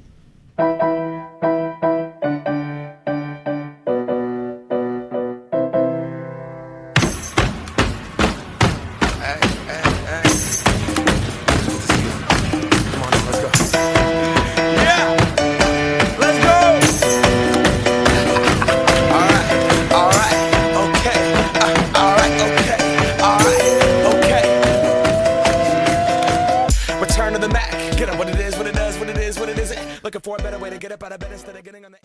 Return to the Mac. Get up what it is, what it does, what it is, what it isn't. Looking for a better way to get up out of bed instead of getting on the